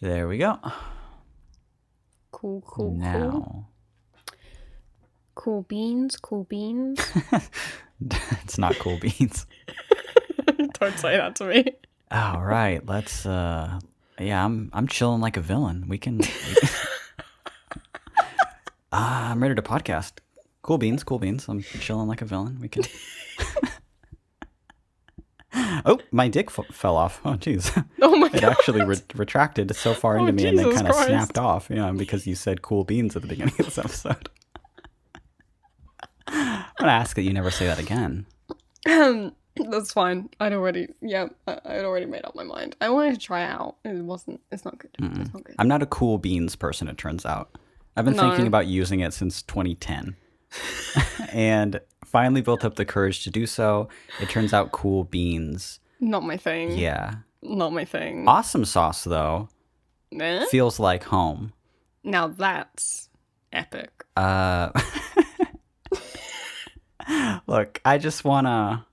There we go. Cool. Now. Cool beans. It's not cool beans. Don't say that to me. All right, let's I'm chilling like a villain. We can I'm ready to podcast. Cool beans. I'm chilling like a villain. We can Oh, my dick fell off. Oh, jeez. Oh my god. It actually retracted so far into me and then Jesus kind of Christ. snapped off. Yeah, because you said cool beans at the beginning of this episode. I'm going to ask that you never say that again. That's fine. I'd already made up my mind. I wanted to try it out. It's not good. It's not good. I'm not a cool beans person, it turns out. I've been thinking about using it since 2010. And finally built up the courage to do so. It turns out cool beans. Not my thing. Yeah. Not my thing. Awesome sauce, though. Eh? Feels like home. Now that's epic. Look, I just wanna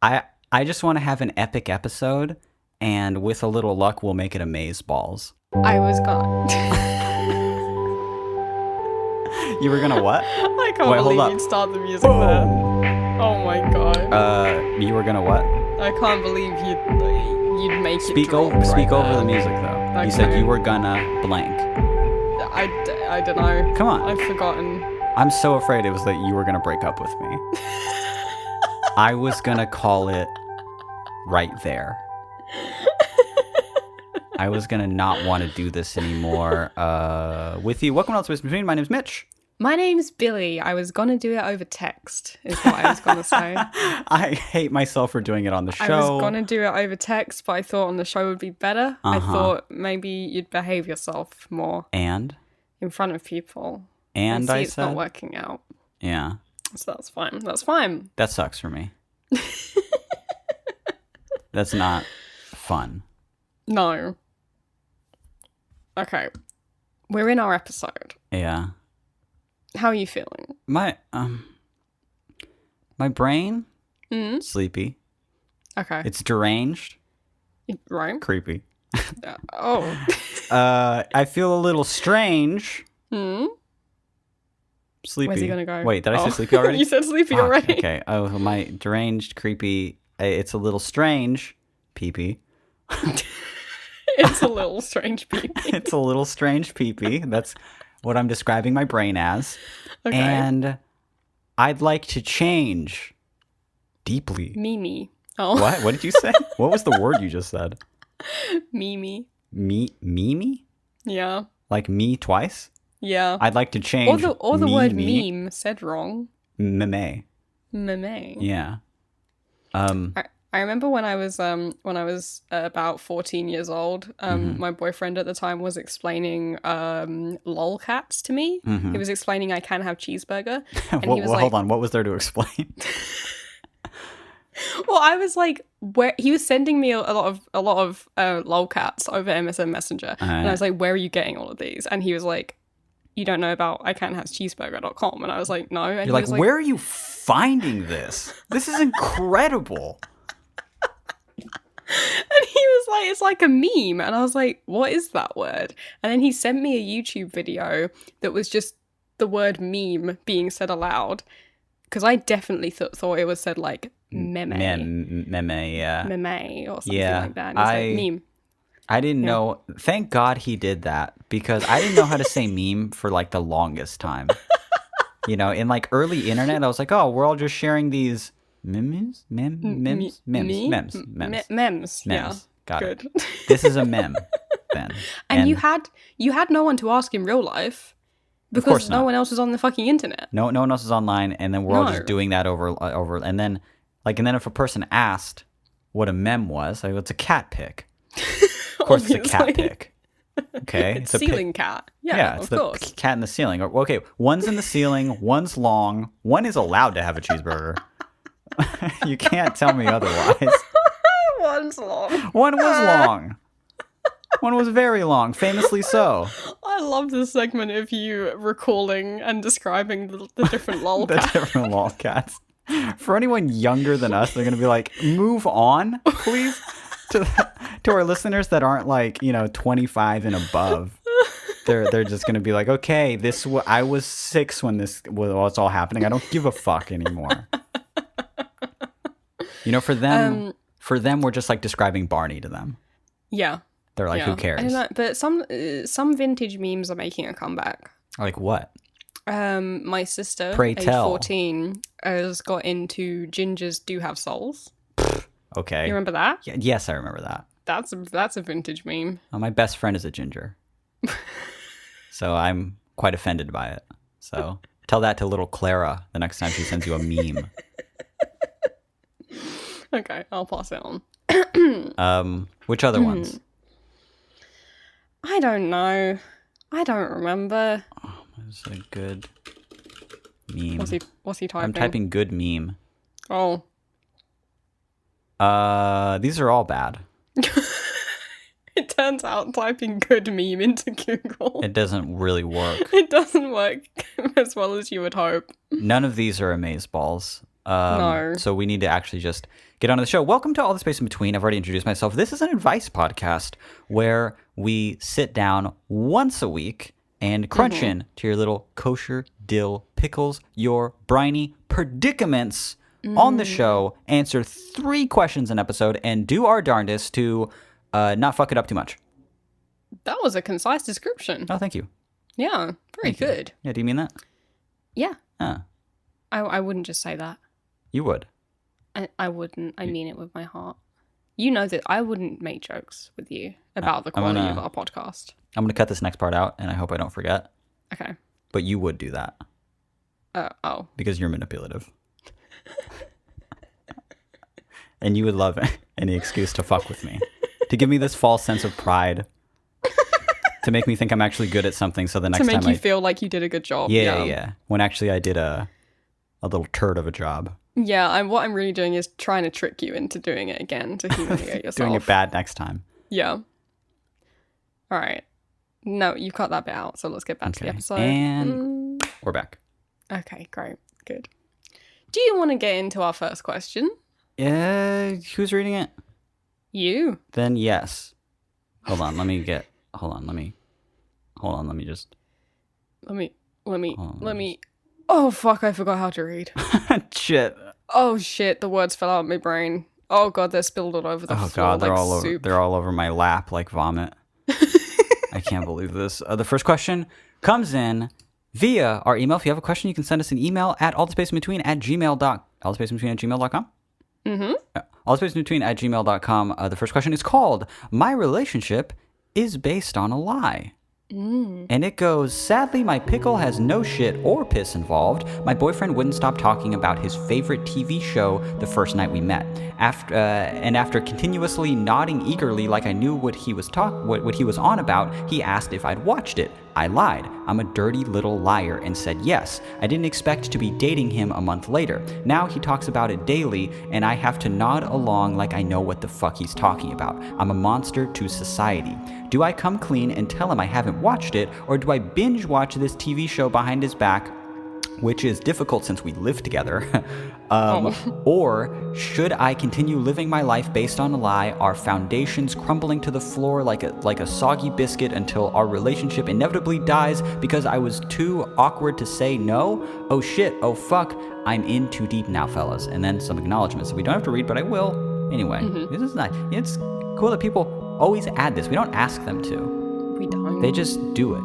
have an epic episode, and with a little luck, we'll make it amaze balls. I was gone. You were gonna what? I can't Wait, hold believe up. you'd start the music there. Oh my god. You were gonna what? I can't believe you'd make it. Speak drop over right over there. the music, though. Okay. You said you were gonna blank. I don't know. Come on. I've forgotten. I'm so afraid it was that you were gonna break up with me. I was gonna call it right there. I was gonna not want to do this anymore with you. Welcome to Space Between. My name's Mitch. My name's Billy. I was gonna do it over text, is what I was gonna say. I hate myself for doing it on the show. I was gonna do it over text, but I thought on the show would be better. I thought maybe you'd behave yourself more And in front of people. And see I it's said, not working out. yeah, So that's fine. That's fine. that sucks for me. That's not fun. No. Okay. We're in our episode. Yeah, How are you feeling? my brain Mm? sleepy. Okay. It's deranged, Right? creepy. Oh. I feel a little strange. Hmm? Sleepy. Where's he gonna go? Wait, did I say sleepy already? You said sleepy Fuck, already. Okay. Oh, my deranged, creepy. It's a little strange. Pee-pee. It's a little strange people. It's a little strange pee-pee. That's what I'm describing my brain as. Okay. And I'd like to change deeply. Mimi. Oh. What? What did you say? What was the word you just said? Mimi. Me? Yeah. Like me twice? Yeah. I'd like to change. Or the word me. meme said wrong. Meme. Meme. Yeah. I remember when I was about 14 years old, my boyfriend at the time was explaining lolcats to me. He was explaining I can have cheeseburger, and he was like, Hold on. What was there to explain? well, I was like, where he was sending me a lot of lolcats over MSN Messenger, and I was like, where are you getting all of these? And he was like, you don't know about icanhavecheeseburger.com, and I was like, no. And You're he like, was where are you finding this? This is incredible. And he was like, it's like a meme. And I was like, what is that word? And then he sent me a YouTube video that was just the word meme being said aloud. Because I definitely thought it was said like meme. Meme, yeah. Meme or something Yeah, like that. And it's like meme. I didn't know. Thank God he did that, because I didn't know how to say meme for like the longest time. You know, in like early internet, I was like, oh, we're all just sharing these memes. Yeah. Got Good. it. This is a meme then. And you had no one to ask in real life because no not. one else was on the fucking internet. No one else is online, and then we're all No. just doing that over, and then if a person asked what a meme was, I go, it's a cat pic. Of course, it's a cat Obviously. pic. Okay, It's a pic. ceiling cat. Yeah, It's of the course. cat in the ceiling. Okay, one's in the ceiling, one's long, one is allowed to have a cheeseburger. You can't tell me otherwise. One's long. One was long. One was very long, famously so. I love this segment of you recalling and describing the different lol The cats. different lolcats. For anyone younger than us, they're going to be like, move on, please, to our listeners that aren't like 25 and above. They're just gonna be like, okay, I was 6 when this was all happening. I don't give a fuck anymore. For them, we're just like describing Barney to them. Yeah. They're like, who cares? I don't know, but some vintage memes are making a comeback. Like what? My sister, Pray age tell. 14, has got into gingers do have souls. Okay. You remember that? Yeah, yes, I remember that. That's a vintage meme. My best friend is a ginger. So I'm quite offended by it. So tell that to little Clara the next time she sends you a meme. Okay, I'll pass it on. Which other ones? I don't know. I don't remember. Oh, that's a good meme. What's he typing? I'm typing good meme. Oh. These are all bad. It turns out typing good meme into Google. It doesn't really work. It doesn't work as well as you would hope. None of these are amazeballs. No. So we need to actually just get onto the show. Welcome to All the Space in Between. I've already introduced myself. This is an advice podcast where we sit down once a week and crunch in to your little kosher dill pickles, your briny predicaments on the show, answer 3 questions an episode, and do our darndest to not fuck it up too much. That was a concise description. Oh, thank you. Yeah, very good. Yeah, do you mean that? Yeah. Ah, I wouldn't just say that. you would. I wouldn't. I mean it with my heart. You know that I wouldn't make jokes with you about the quality of our podcast. I'm going to cut this next part out, and I hope I don't forget. Okay. But you would do that. Oh. Because you're manipulative. And you would love any excuse to fuck with me. To give me this false sense of pride. To make me think I'm actually good at something, so the next time to make you feel like you did a good job. Yeah. When actually I did a little turd of a job. Yeah, what I'm really doing is trying to trick you into doing it again to humiliate yourself. Doing it bad next time. Yeah. All right. No, you cut that bit out, so let's get back to the episode. And we're back. Okay, great. Good. Do you want to get into our first question? Who's reading it? You. Then yes. Hold on, let me Oh, fuck, I forgot how to read. Shit. Oh, shit, the words fell out of my brain. Oh, God, they're spilled all over the floor. Oh, God, they're like all over. soup. They're all over my lap like vomit. I can't believe this. The first question comes in via our email. If you have a question, you can send us an email at allthespaceinbetween@gmail.com. Mm-hmm. Allthespaceinbetween@gmail.com. The first question is called "My Relationship is Based on a Lie." And it goes, sadly, my pickle has no shit or piss involved. My boyfriend wouldn't stop talking about his favorite TV show the first night we met. After continuously nodding eagerly like I knew what he was on about, he asked if I'd watched it. I lied. I'm a dirty little liar and said yes. I didn't expect to be dating him a month later. Now he talks about it daily, and I have to nod along like I know what the fuck he's talking about. I'm a monster to society. Do I come clean and tell him I haven't watched it, or do I binge watch this TV show behind his back, which is difficult since we live together? Or should I continue living my life based on a lie, our foundations crumbling to the floor like a soggy biscuit until our relationship inevitably dies because I was too awkward to say no? Oh shit, oh fuck, I'm in too deep now, fellas. And then some acknowledgments that we don't have to read, but I will. Anyway, This is nice. It's cool that people always add this. We don't ask them to. We don't. They just do it.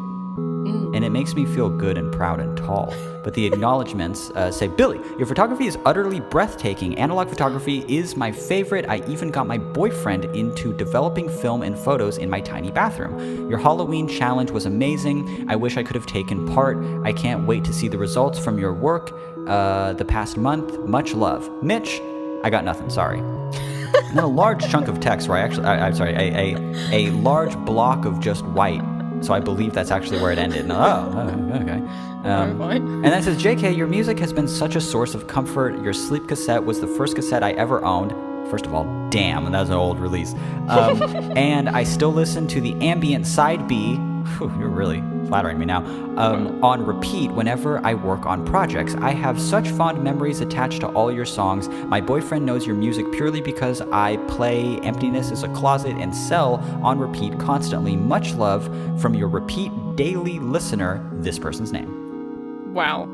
And it makes me feel good and proud and tall. But the acknowledgments say, Billy, your photography is utterly breathtaking. Analog photography is my favorite. I even got my boyfriend into developing film and photos in my tiny bathroom. Your Halloween challenge was amazing. I wish I could have taken part. I can't wait to see the results from your work the past month. Much love. Mitch, I got nothing, sorry. And then a large chunk of text where a large block of just white. So I believe that's actually where it ended. Okay. And then it says, JK, your music has been such a source of comfort. Your Sleep cassette was the first cassette I ever owned. First of all, damn, that was an old release. And I still listen to the ambient side B. Whew, you're really flattering me now, on repeat whenever I work on projects. I have such fond memories attached to all your songs. My boyfriend knows your music purely because I play Emptiness is a Closet and Sell on repeat constantly. Much love from your repeat daily listener, this person's name. Wow.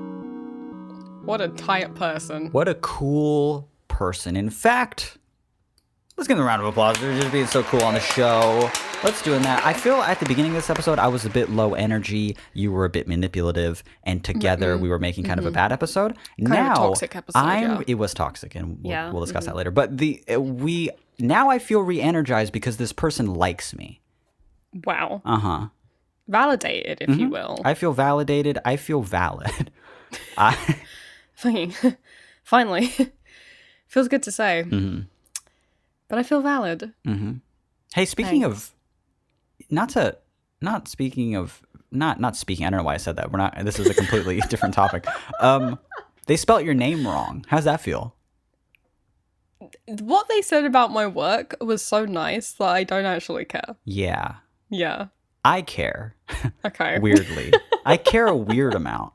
What a tight person. What a cool person. In fact, let's give them a round of applause for just being so cool on the show. Let's do that. I feel at the beginning of this episode, I was a bit low energy. You were a bit manipulative. And together, we were making kind of a bad episode. Kind of a toxic episode, It was toxic, and we'll discuss that later. But now I feel re-energized because this person likes me. Wow. Uh-huh. Validated, if you will. I feel validated. I feel valid. Finally. Feels good to say. But I feel valid. Hey, speaking of, not speaking, I don't know why I said that. This is a completely different topic. They spelt your name wrong. How's that feel? What they said about my work was so nice that I don't actually care. Yeah. Yeah. I care. Okay. Weirdly. I care a weird amount.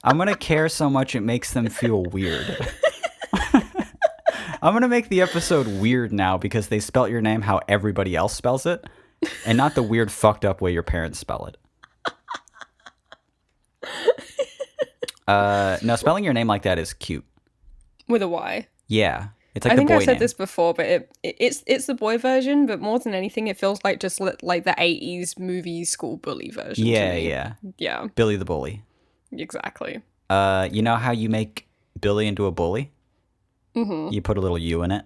I'm going to care so much it makes them feel weird. I'm going to make the episode weird now because they spelt your name how everybody else spells it and not the weird fucked up way your parents spell it. No, spelling your name like that is cute. With a Y. Yeah. It's like I think the boy I've said name. this before, but it's the boy version, but more than anything, it feels like just like the 80s movie school bully version. Yeah, to me. yeah. Yeah. Billy the Bully. Exactly. You know how you make Billy into a bully? You put a little U in it.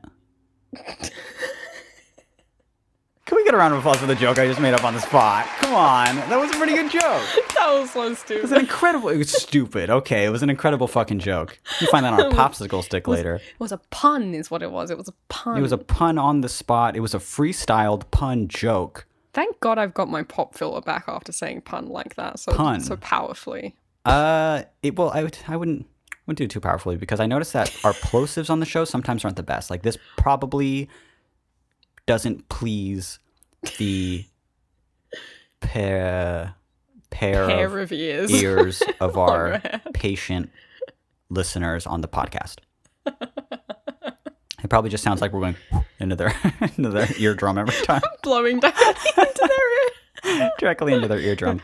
Can we get a round of applause for the joke I just made up on the spot? Come on. That was a pretty good joke. That was so stupid. It was an incredible... It was stupid. Okay, it was an incredible fucking joke. You find that on a popsicle stick later. It was a pun is what it was. It was a pun. It was a pun on the spot. It was a freestyled pun joke. Thank God I've got my pop filter back after saying pun like that so powerfully. I wouldn't do it too powerfully because I noticed that our plosives on the show sometimes aren't the best. Like this probably doesn't please the pair of ears of our patient listeners on the podcast. It probably just sounds like we're going into their eardrum every time. Blowing down into their ear. Directly into their eardrum.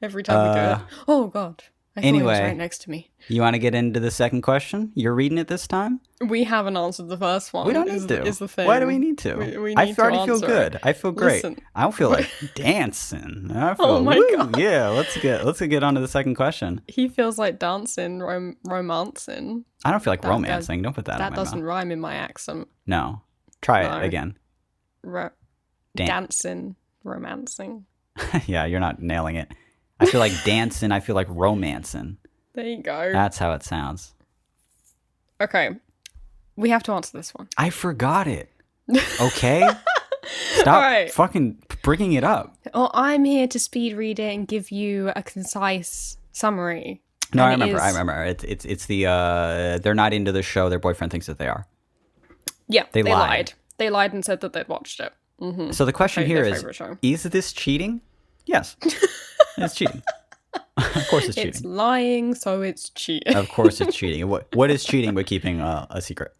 Every time we do it. Oh, God. I thought he was right next to me. You want to get into the second question? You're reading it this time? We haven't answered the first one. We don't need to. Is the thing. Why do we need to? We need I already feel good. I feel great. Listen. I don't feel like dancing. I feel, Oh my God. Yeah, let's get on to the second question. He feels like dancing, romancing. I don't feel like romancing. Don't put that in my mouth. That doesn't rhyme in my accent. No. Try it again. Dancing, romancing. Yeah, you're not nailing it. I feel like dancing. I feel like romancing. There you go. That's how it sounds. Okay. We have to answer this one. I forgot it. Okay? Stop fucking bringing it up. Well, I'm here to speed read it and give you a concise summary. No, I remember. It's the they're not into the show. Their boyfriend thinks that they are. Yeah, they lied. They lied and said that they'd watched it. Mm-hmm. So the question here is this cheating? Yes. It's cheating. Of course it's cheating. It's lying, so it's cheating. Of course it's cheating. What is cheating but keeping a secret?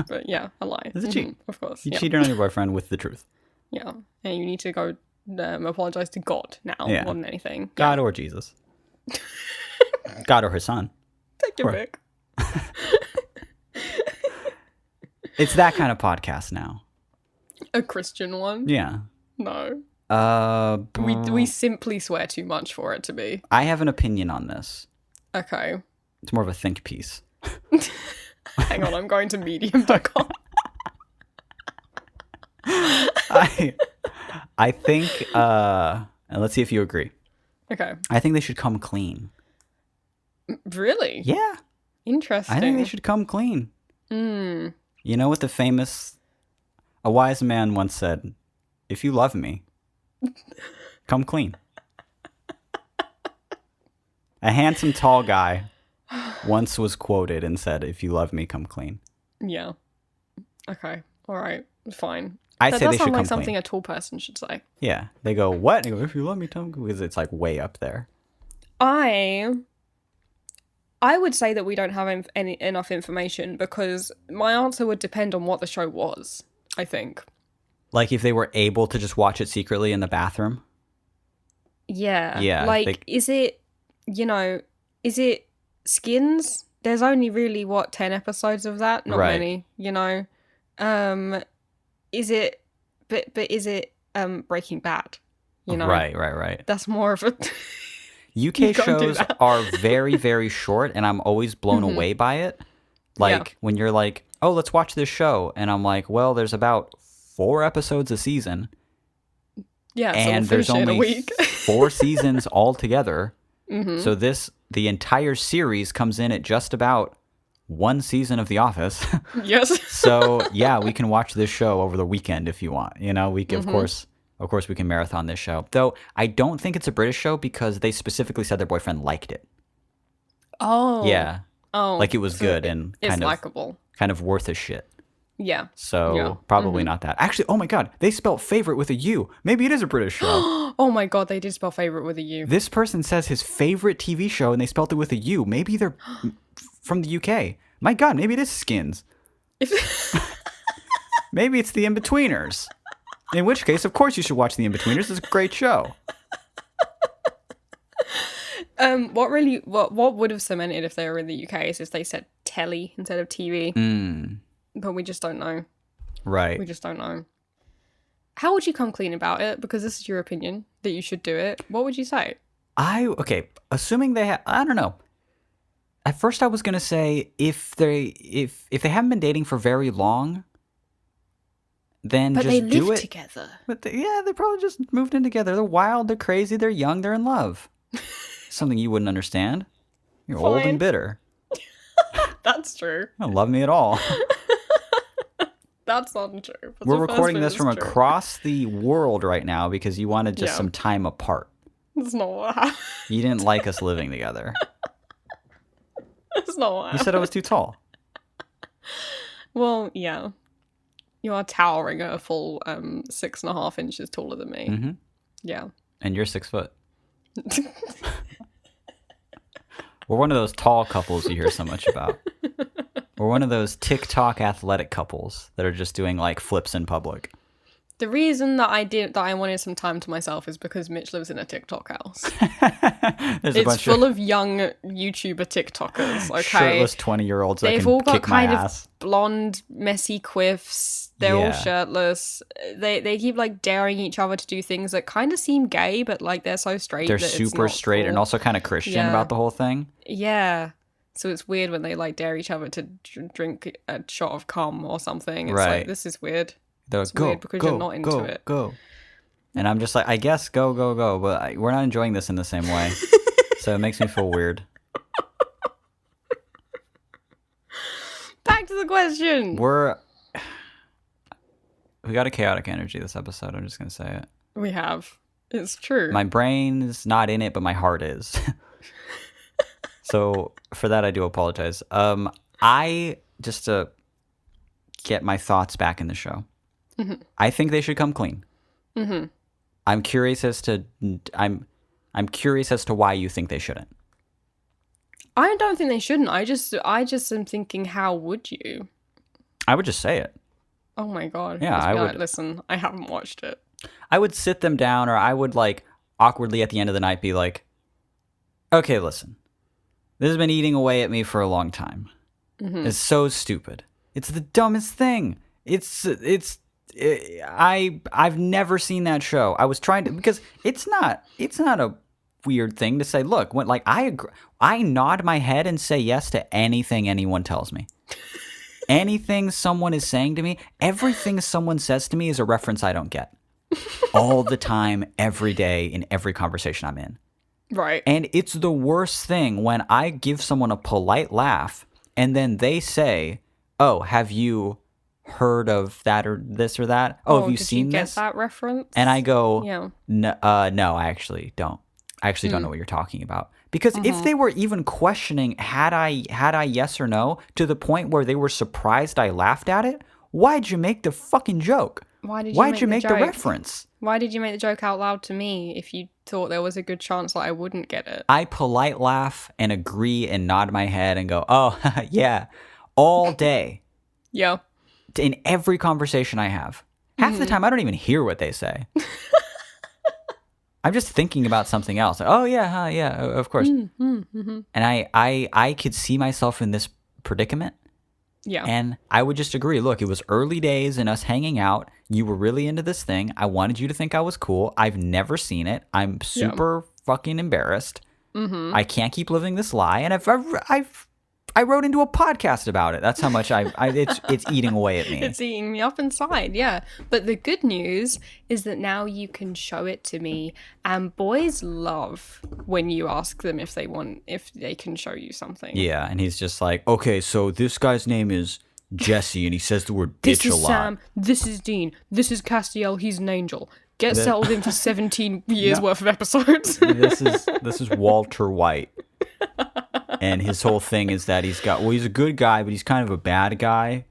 But yeah, a lie. It's a cheat. Of course. You cheated on your boyfriend with the truth. Yeah. And you need to go apologize to God now more than anything. God or Jesus. God or her son. Take your pick. It's that kind of podcast now. A Christian one? Yeah. No. We simply swear too much for it to be. I have an opinion on this. Okay. It's more of a think piece. Hang on, I'm going to medium.com. I think, and let's see if you agree. Okay. I think they should come clean. Really? Yeah. Interesting. I think they should come clean. You know what a wise man once said, if you love me, come clean. A handsome, tall guy once was quoted and said, if you love me, come clean. Yeah. Okay. All right. Fine. I That say does they should sound like come something clean. a tall person should say. Yeah, they go, what? And they go, if you let me tell me, because it's like way up there. I would say that we don't have enough information because my answer would depend on what the show was, I think. Like if they were able to just watch it secretly in the bathroom. Yeah. Yeah. Like, is it Skins? There's only really, 10 episodes of that? Not Right. many, Is it, but is it Breaking Bad? Right. That's more of a... UK You can't do shows that. are very, very short, and I'm always blown away by it. Like when you're like, oh, let's watch this show. And I'm like, well, there's about 4 episodes a season. Yeah, And so we'll there's finish it in a only week. 4 seasons altogether. So the entire series comes in at just about 1 season of The Office. Yes. So yeah, we can watch this show over the weekend if you want. We can, of course, we can marathon this show. Though I don't think it's a British show because they specifically said their boyfriend liked it. Oh. Yeah, Oh. like it was so good and it's kind of likable. worth a shit. Yeah. So Yeah. probably not that. Actually, oh my god, they spelled favorite with a U. Maybe it is a British show. Oh my god, they did spell favorite with a U. This person says his favorite TV show and they spelled it with a U. Maybe they're from the UK. My god, maybe it is Skins. Maybe it's The In-Betweeners. In which case, of course, you should watch The In-Betweeners. It's a great show. What would have cemented if they were in the UK is if they said telly instead of TV. But we just don't know. Right. We just don't know. How would you come clean about it? Because this is your opinion that you should do it. What would you say? Okay, assuming they have, I don't know. At first I was going to say if they haven't been dating for very long, then But just they do live it. together. But they probably just moved in together. They're wild, they're crazy, they're young, they're in love. Something you wouldn't understand. You're old Fine. and bitter. That's true. You don't love me at all. That's not true. But We're the first recording bit this is from true. across the world right now because you wanted just Yeah. some time apart. That's not what happened. You didn't like us living together. That's not what You happened. said I was too tall. Well, yeah. You are towering a full 6.5 inches taller than me. Mm-hmm. Yeah. And you're 6 foot. We're one of those tall couples you hear so much about. We're one of those TikTok athletic couples that are just doing like flips in public. The reason that I wanted some time to myself is because Mitch lives in a TikTok house. There's a It's bunch full of young YouTuber TikTokers, okay? shirtless 20-year-olds that They've can all got kick my kind ass. of blonde, messy quiffs. They're all Yeah. shirtless. They keep like daring each other to do things that kind of seem gay, but like they're so straight. They're that it's super not straight and cool. also kind of Christian Yeah. about the whole thing. Yeah. So it's weird when they like dare each other to drink a shot of cum or something. It's Right. like, this is weird. They're It's weird because you're not into it. Go. And I'm just like, I guess go, but we're not enjoying this in the same way. So it makes me feel weird. Back to the question. We got a chaotic energy this episode. I'm just going to say it. We have. It's true. My brain's not in it, but my heart is. So for that, I do apologize. I just to get my thoughts back in the show. Mm-hmm. I think they should come clean. Mm-hmm. I'm curious as to why you think they shouldn't. I don't think they shouldn't. I just am thinking, how would you? I would just say it. Oh my god. Yeah, Just I be would- like, listen, I haven't watched it. I would sit them down, or I would like awkwardly at the end of the night be like, "Okay, listen, this has been eating away at me for a long time. Mm-hmm. It's so stupid. It's the dumbest thing. I've never seen that show. I was trying to, because it's not a weird thing to say, look, when like I agree, I nod my head and say yes to anything anyone tells me. Anything someone is saying to me, everything someone says to me is a reference I don't get. All the time, every day, in every conversation I'm in. Right. And it's the worst thing when I give someone a polite laugh and then they say, "Oh, have you heard of that or this or that? Oh, have you did seen you get this?" that reference? And I go, Yeah. no, I actually don't. I actually don't know what you're talking about. Because if they were even questioning, had I yes or no, to the point where they were surprised I laughed at it, why'd you make the fucking joke? Why'd you make the reference? Why did you make the joke out loud to me if you thought there was a good chance that I wouldn't get it? I polite laugh and agree and nod my head and go, oh, yeah, all day. Yeah. In every conversation I have. Half the time, I don't even hear what they say. I'm just thinking about something else. Like, oh, yeah, yeah, of course. And I could see myself in this predicament. Yeah. And I would just agree. Look, it was early days and us hanging out. You were really into this thing. I wanted you to think I was cool. I've never seen it. I'm super fucking embarrassed. I can't keep living this lie. And I wrote into a podcast about it. That's how much it's eating away at me. It's eating me up inside, yeah. But the good news is that now you can show it to me, and boys love when you ask them if they can show you something. Yeah, and he's just like, okay, so this guy's name is Jesse, and he says the word bitch this is a lot. Sam, this is Dean, this is Castiel, he's an angel. Get settled in for 17 years worth of episodes. This is Walter White. And his whole thing is that he's a good guy, but he's kind of a bad guy.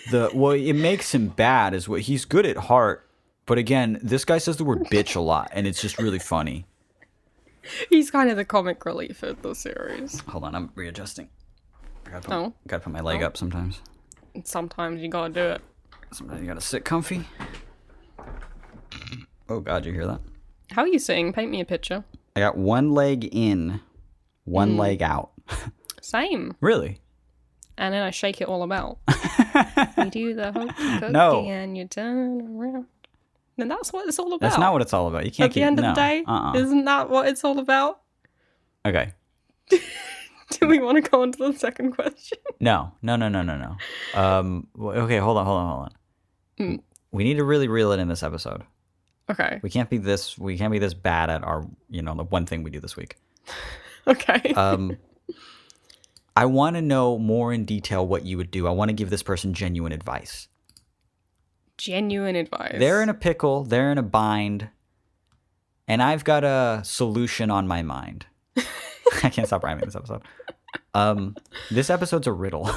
It makes him bad is what he's good at heart. But again, this guy says the word bitch a lot, and it's just really funny. He's kind of the comic relief of the series. Hold on, I'm readjusting. Gotta put my leg up sometimes. Sometimes you gotta do it. Sometimes you gotta sit comfy. Oh God, you hear that? How are you sitting? Paint me a picture. I got one leg in, one leg out. Same. Really? And then I shake it all about. You do the hokey cokey and you turn around. And that's what it's all about. That's not what it's all about. You can't At the end of the day, isn't that what it's all about? Okay. Do we want to go on to the second question? No. Okay, hold on. We need to really reel it in this episode. Okay. We can't be this bad at our, the one thing we do this week. Okay. I want to know more in detail what you would do. I want to give this person genuine advice. Genuine advice. They're in a pickle. They're in a bind. And I've got a solution on my mind. I can't stop rhyming this episode. This episode's a riddle.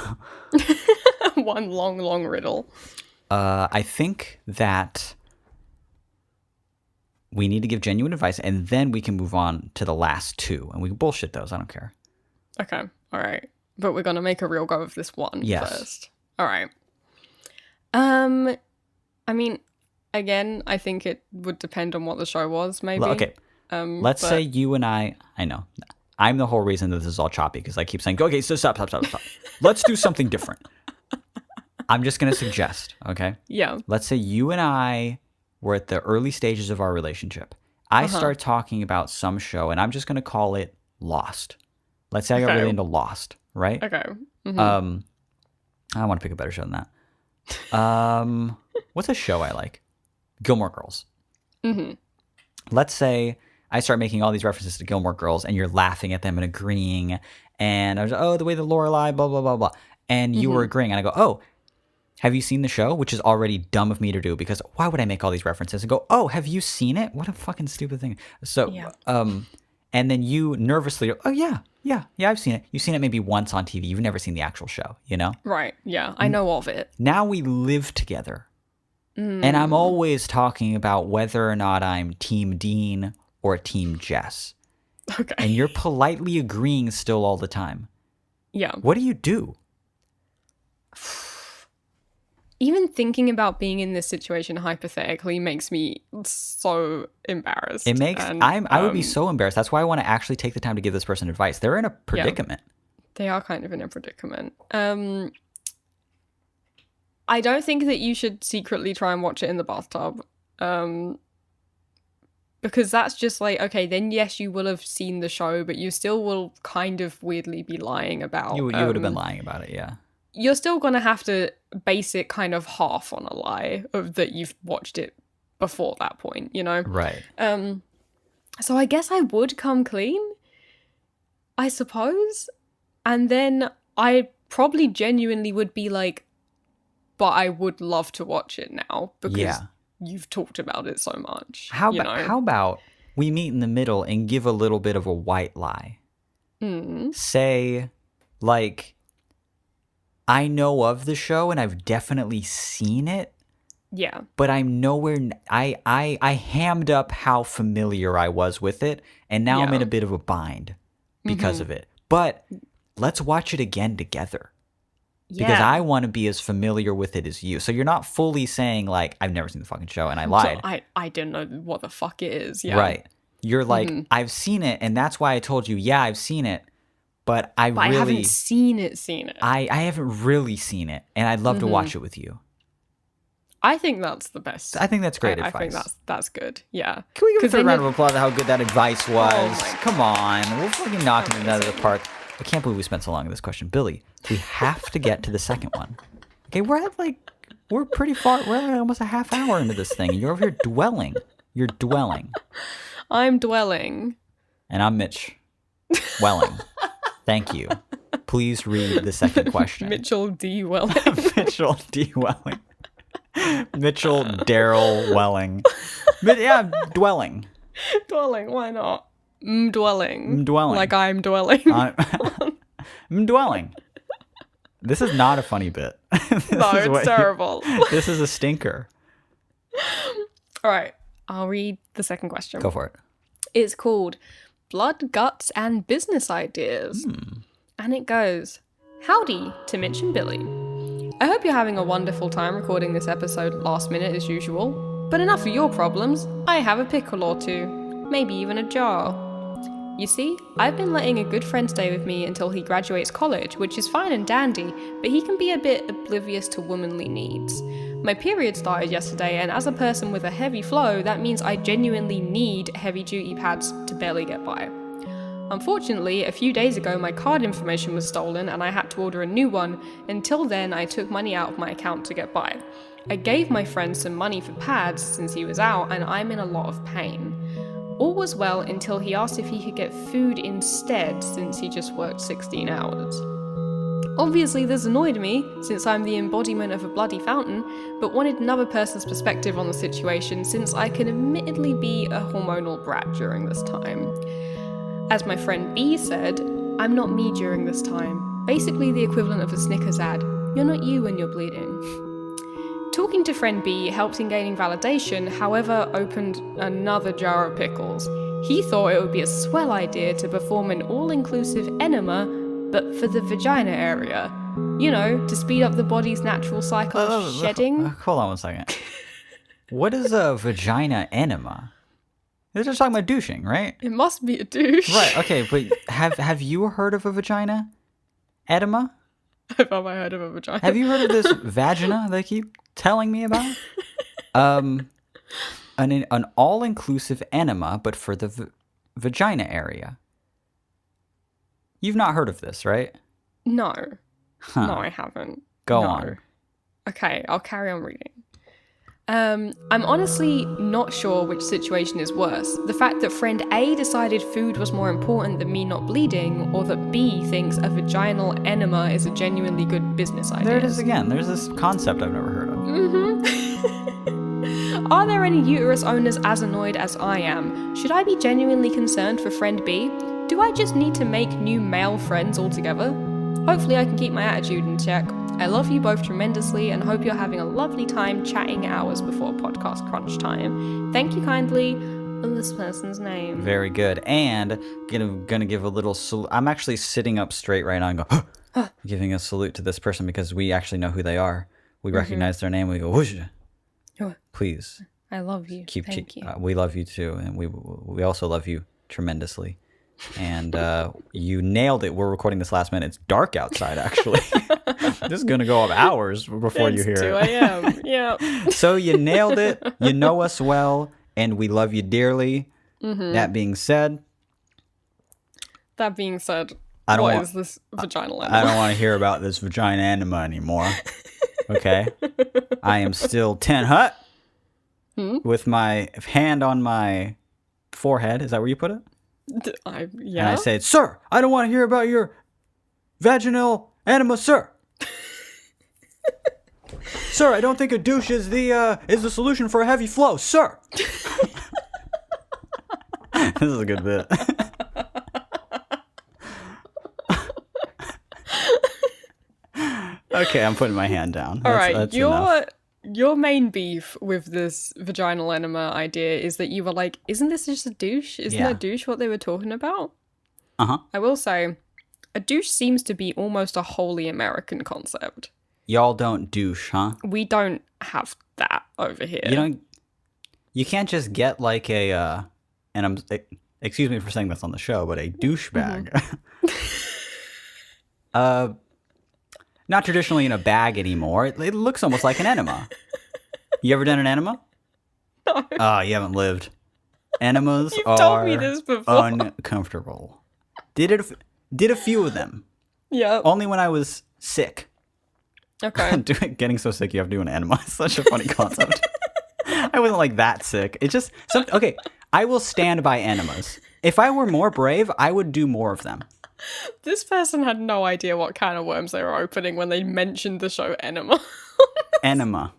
One long riddle. I think that we need to give genuine advice, and then we can move on to the last two. And we can bullshit those. I don't care. Okay. All right. But we're going to make a real go of this one first. All right. I mean, again, I think it would depend on what the show was, maybe. Okay. Let's say you and I know. I'm the whole reason that this is all choppy, because I keep saying, okay, so stop. Let's do something different. I'm just going to suggest, okay? Yeah. Let's say you and I were at the early stages of our relationship. I start talking about some show, and I'm just going to call it Lost. Let's say I got really into Lost, right? Okay. I want to pick a better show than that. What's a show I like? Gilmore Girls. Let's say I start making all these references to Gilmore Girls, and you're laughing at them and agreeing. And I was like, oh, the way the Lorelai, blah, blah, blah, blah. And you were agreeing. And I go, oh, have you seen the show? Which is already dumb of me to do, because why would I make all these references and go, oh, have you seen it? What a fucking stupid thing. So, and then you nervously go, oh, yeah, I've seen it. You've seen it maybe once on TV. You've never seen the actual show, Right, yeah, I know of it. Now we live together. And I'm always talking about whether or not I'm Team Dean or Team Jess. Okay. And you're politely agreeing still all the time. Yeah. What do you do? Even thinking about being in this situation hypothetically makes me so embarrassed. It makes I would be so embarrassed. That's why I want to actually take the time to give this person advice. They're in a predicament. Yeah, they are kind of in a predicament. I don't think that you should secretly try and watch it in the bathtub. Because that's just like, okay, then yes, you will have seen the show, but you still will kind of weirdly be lying about. You would have been lying about it, yeah. You're still going to have to base it kind of half on a lie of that you've watched it before that point, Right. So I guess I would come clean, I suppose. And then I probably genuinely would be like, but I would love to watch it now because you've talked about it so much. How about we meet in the middle and give a little bit of a white lie? Say, like, I know of the show and I've definitely seen it, Yeah. but I'm nowhere. I hammed up how familiar I was with it, and now I'm in a bit of a bind because of it. But let's watch it again together. Because I want to be as familiar with it as you. So you're not fully saying, like, I've never seen the fucking show and I lied. So I didn't know what the fuck it is. Yeah. Right. You're like, I've seen it, and that's why I told you, yeah, I've seen it. But I haven't seen it. I haven't really seen it, and I'd love to watch it with you. I think that's the best. I think that's great advice. I think that's good. Yeah. Can we give a third round of applause for how good that advice was? Oh Come on. We're fucking knocking it out of the park. I can't believe we spent so long on this question. Billy, we have to get to the second one. Okay, we're pretty far. We're at almost a half hour into this thing, and you're over here dwelling. You're dwelling. I'm dwelling. And I'm Mitch. Welling. Thank you. Please read the second question. Mitchell D. Welling. Mitchell D. Welling. Mitchell Daryl Welling. Dwelling. Dwelling, why not? Dwelling. Dwelling. Like I'm dwelling. Dwelling. This is not a funny bit. No, it's terrible. This is a stinker. All right, I'll read the second question. Go for it. It's called Blood, Guts, and Business Ideas. And it goes, howdy to Mitch and Billy. I hope you're having a wonderful time recording this episode last minute as usual. But enough of your problems. I have a pickle or two. Maybe even a jar. You see, I've been letting a good friend stay with me until he graduates college, which is fine and dandy, but he can be a bit oblivious to womanly needs. My period started yesterday, and as a person with a heavy flow, that means I genuinely need heavy-duty pads to barely get by. Unfortunately, a few days ago my card information was stolen and I had to order a new one. Until then, I took money out of my account to get by. I gave my friend some money for pads since he was out, and I'm in a lot of pain. All was well until he asked if he could get food instead since he just worked 16 hours. Obviously this annoyed me, since I'm the embodiment of a bloody fountain, but wanted another person's perspective on the situation since I can admittedly be a hormonal brat during this time. As my friend B said, I'm not me during this time. Basically the equivalent of a Snickers ad. You're not you when you're bleeding. Talking to friend B helped in gaining validation, however opened another jar of pickles. He thought it would be a swell idea to perform an all-inclusive enema, but for the vagina area. You know, to speed up the body's natural cycle of shedding. Hold on one second. What is a vagina enema? They're just talking about douching, right? It must be a douche. Right, okay, but have you heard of a vagina enema? Have I heard of a vagina? Have you heard of this vagina they keep telling me about? An all-inclusive enema, but for the vagina area. You've not heard of this, right? No. Huh. No, I haven't. Go on. Okay, I'll carry on reading. I'm honestly not sure which situation is worse. The fact that friend A decided food was more important than me not bleeding, or that B thinks a vaginal enema is a genuinely good business idea. There it is again. There's this concept I've never heard of. Are there any uterus owners as annoyed as I am? Should I be genuinely concerned for friend B? Do I just need to make new male friends altogether? Hopefully I can keep my attitude in check. I love you both tremendously and hope you're having a lovely time chatting hours before podcast crunch time. Thank you kindly. In this person's name. Very good. And gonna give a little salute. I'm actually sitting up straight right now and go, giving a salute to this person because we actually know who they are. We recognize their name. We go, whoosh. Please. I love you. Thank you. We love you too. And we also love you tremendously. And you nailed it. We're recording this last minute. It's dark outside, actually. This is going to go up hours before you hear it. It's 2 a.m. Yeah. So you nailed it. You know us well, and we love you dearly. That being said, what is this vaginal enema? I don't want to hear about this vagina enema anymore. Okay? I am still 10 hut with my hand on my forehead. Is that where you put it? Yeah. And I said, sir, I don't want to hear about your vaginal enema, sir. Sir, I don't think a douche is the solution for a heavy flow, sir. This is a good bit. Okay, I'm putting my hand down. All right, that's enough. your main beef with this vaginal enema idea is that you were like, isn't this just a douche? Isn't Yeah. a douche what they were talking about? Uh-huh. I will say, a douche seems to be almost a wholly American concept. Y'all don't douche, huh? We don't have that over here. You can't just get like a, excuse me for saying this on the show, but a douchebag. Not traditionally in a bag anymore. It looks almost like an enema. You ever done an enema? No. Oh, you haven't lived. Enemas You've are told me this before. uncomfortable. Did a few of them. Yeah. Only when I was sick. Okay. Getting so sick you have to do an enema. It's such a funny concept. I wasn't like that sick. It just okay. I will stand by enemas. If I were more brave, I would do more of them. This person had no idea what kind of worms they were opening when they mentioned the show Enema. Enema.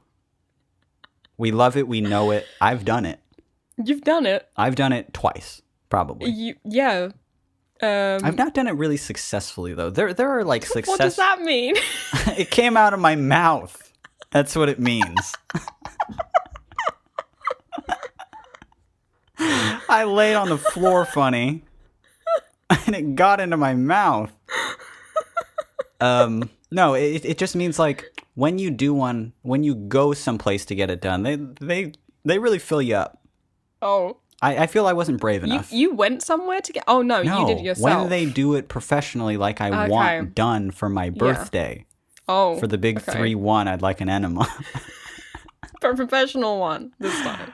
We love it. We know it. I've done it. You've done it. I've done it twice, probably. Yeah. I've not done it really successfully though. There are like success. What does that mean? It came out of my mouth. That's what it means. I laid on the floor funny, and it got into my mouth. No, it just means like when you go someplace to get it done, they really fill you up. Oh. I feel I wasn't brave enough. You went somewhere to get... Oh, no, you did it yourself. When they do it professionally like I want done for my birthday. Oh, for the big 3-1, I'd like an enema. For a professional one this time.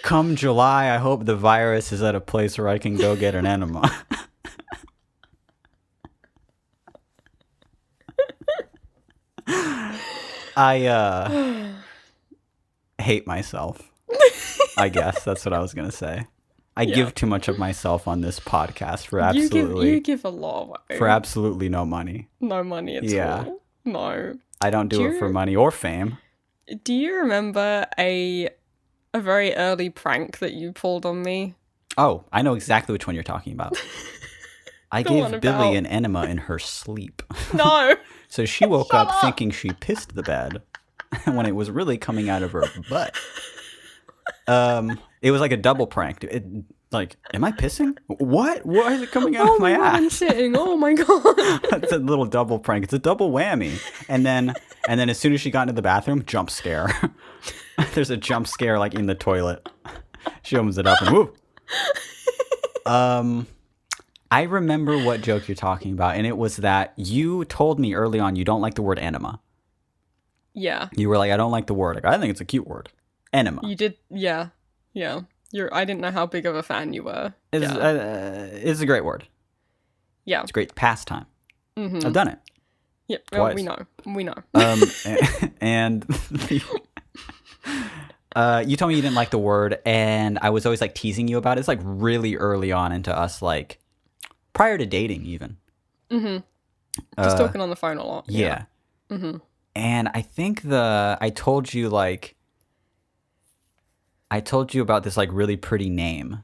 Come July, I hope the virus is at a place where I can go get an enema. I hate myself. I guess that's what I was gonna say. I give too much of myself on this podcast for absolutely you give a lot away. For absolutely no money. No money at all. No. I don't do it for money or fame. Do you remember a very early prank that you pulled on me? Oh, I know exactly which one you're talking about. I gave Billy an enema in her sleep. No. So she woke up thinking she pissed the bed when it was really coming out of her butt. It was like a double prank. Like, am I pissing? What? Why is it coming out of my ass? I'm shitting. Oh my god. It's a little double prank. It's a double whammy. And then as soon as she got into the bathroom, jump scare. There's a jump scare like in the toilet. She opens it up and whoop. I remember what joke you're talking about, and it was that you told me early on you don't like the word enema. Yeah. You were like, I don't like the word. I think it's a cute word. Enema. You did, yeah. I didn't know how big of a fan you were. It's a great word. Yeah. It's a great pastime. Mm-hmm. I've done it. Yeah, twice. We know. And you told me you didn't like the word, and I was always like teasing you about it. It's like really early on into us, like prior to dating even. Mm-hmm. Just talking on the phone a lot. Yeah. Mm-hmm. And I think I told you about this like really pretty name.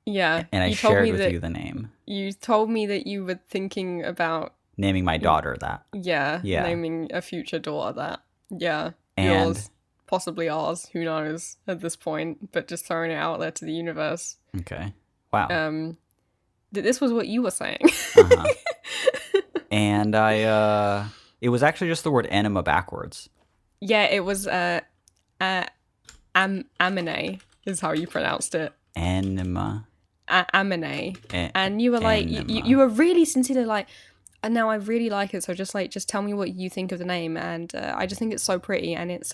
Yeah. And I shared with you the name. You told me that you were thinking about naming my daughter that. Yeah. Naming a future daughter that. Yeah. And yours, possibly ours, who knows at this point, but just throwing it out there to the universe. Okay. Wow. This was what you were saying. Uh-huh. And it was actually just the word enema backwards. Yeah, it was amine is how you pronounced it. Enema. Amine. And you were like, you were really sincerely like, now I really like it, so just tell me what you think of the name, and I just think it's so pretty, and it's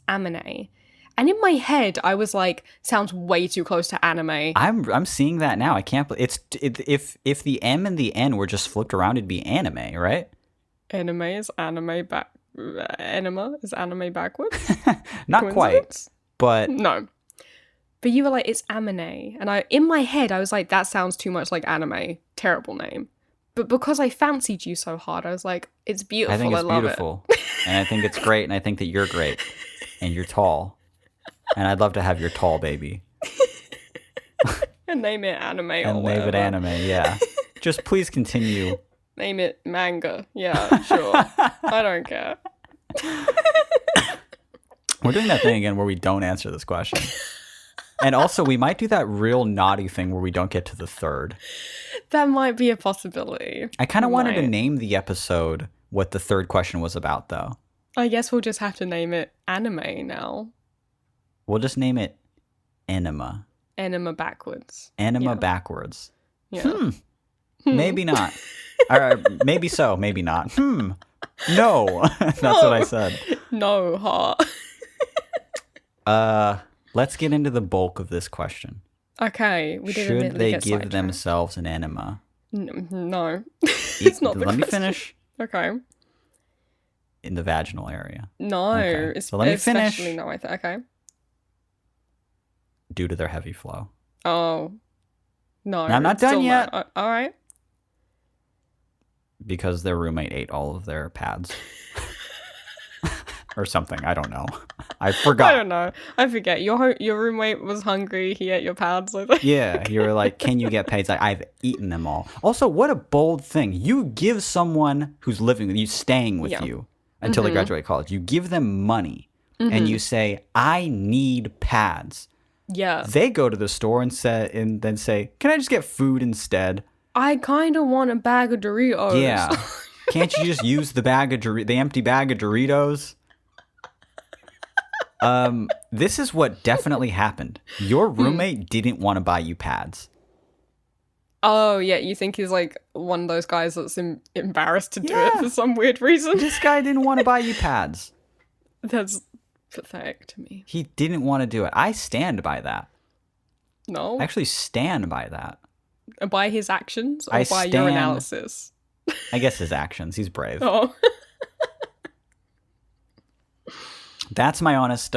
amine. And in my head, I was like, sounds way too close to anime. I'm seeing that now. I can't believe if the M and the N were just flipped around, it'd be anime, right? Enema is anime backwards? Not quite, but no. But you were like, it's amine, and in my head I was like, that sounds too much like anime. Terrible name. But because I fancied you so hard, I was like, it's beautiful. I think it's love beautiful, and I think it's great, and I think that you're great, and you're tall, and I'd love to have your tall baby. And name it anime or and whatever. name it anime, yeah. Just please continue Name it manga. Yeah, sure. I don't care. We're doing that thing again where we don't answer this question. And also, we might do that real naughty thing where we don't get to the third. That might be a possibility. I kind of wanted to name the episode what the third question was about, though. I guess we'll just have to name it anime now. We'll just name it enema. Enema backwards. Enema backwards. Yeah. Maybe not. Maybe so, maybe not. No. That's what I said. No, heart. Let's get into the bulk of this question. Okay, we did Should they give themselves an enema? No. It's not the Let question. me finish. Okay. In the vaginal area. No. Okay. So let me finish. Especially no, okay. Due to their heavy flow. Oh. No. I'm not done yet. All right. Because their roommate ate all of their pads. Or something. I don't know. I forgot. I don't know. I forget. Your roommate was hungry. He ate your pads. I think. Yeah. You were like, can you get paid? It's like, I've eaten them all. Also, what a bold thing. You give someone who's living with you, staying with you until they graduate college. You give them money and you say, I need pads. Yeah. They go to the store and then say, can I just get food instead? I kind of want a bag of Doritos. Yeah. Can't you just use the empty bag of Doritos? This is what definitely happened. Your roommate didn't want to buy you pads. Oh, yeah. You think he's like one of those guys that's embarrassed to do it for some weird reason? This guy didn't want to buy you pads. That's pathetic to me. He didn't want to do it. I stand by that. No? I actually stand by that. By his actions or by your analysis? I guess his actions. He's brave. Oh. That's my honest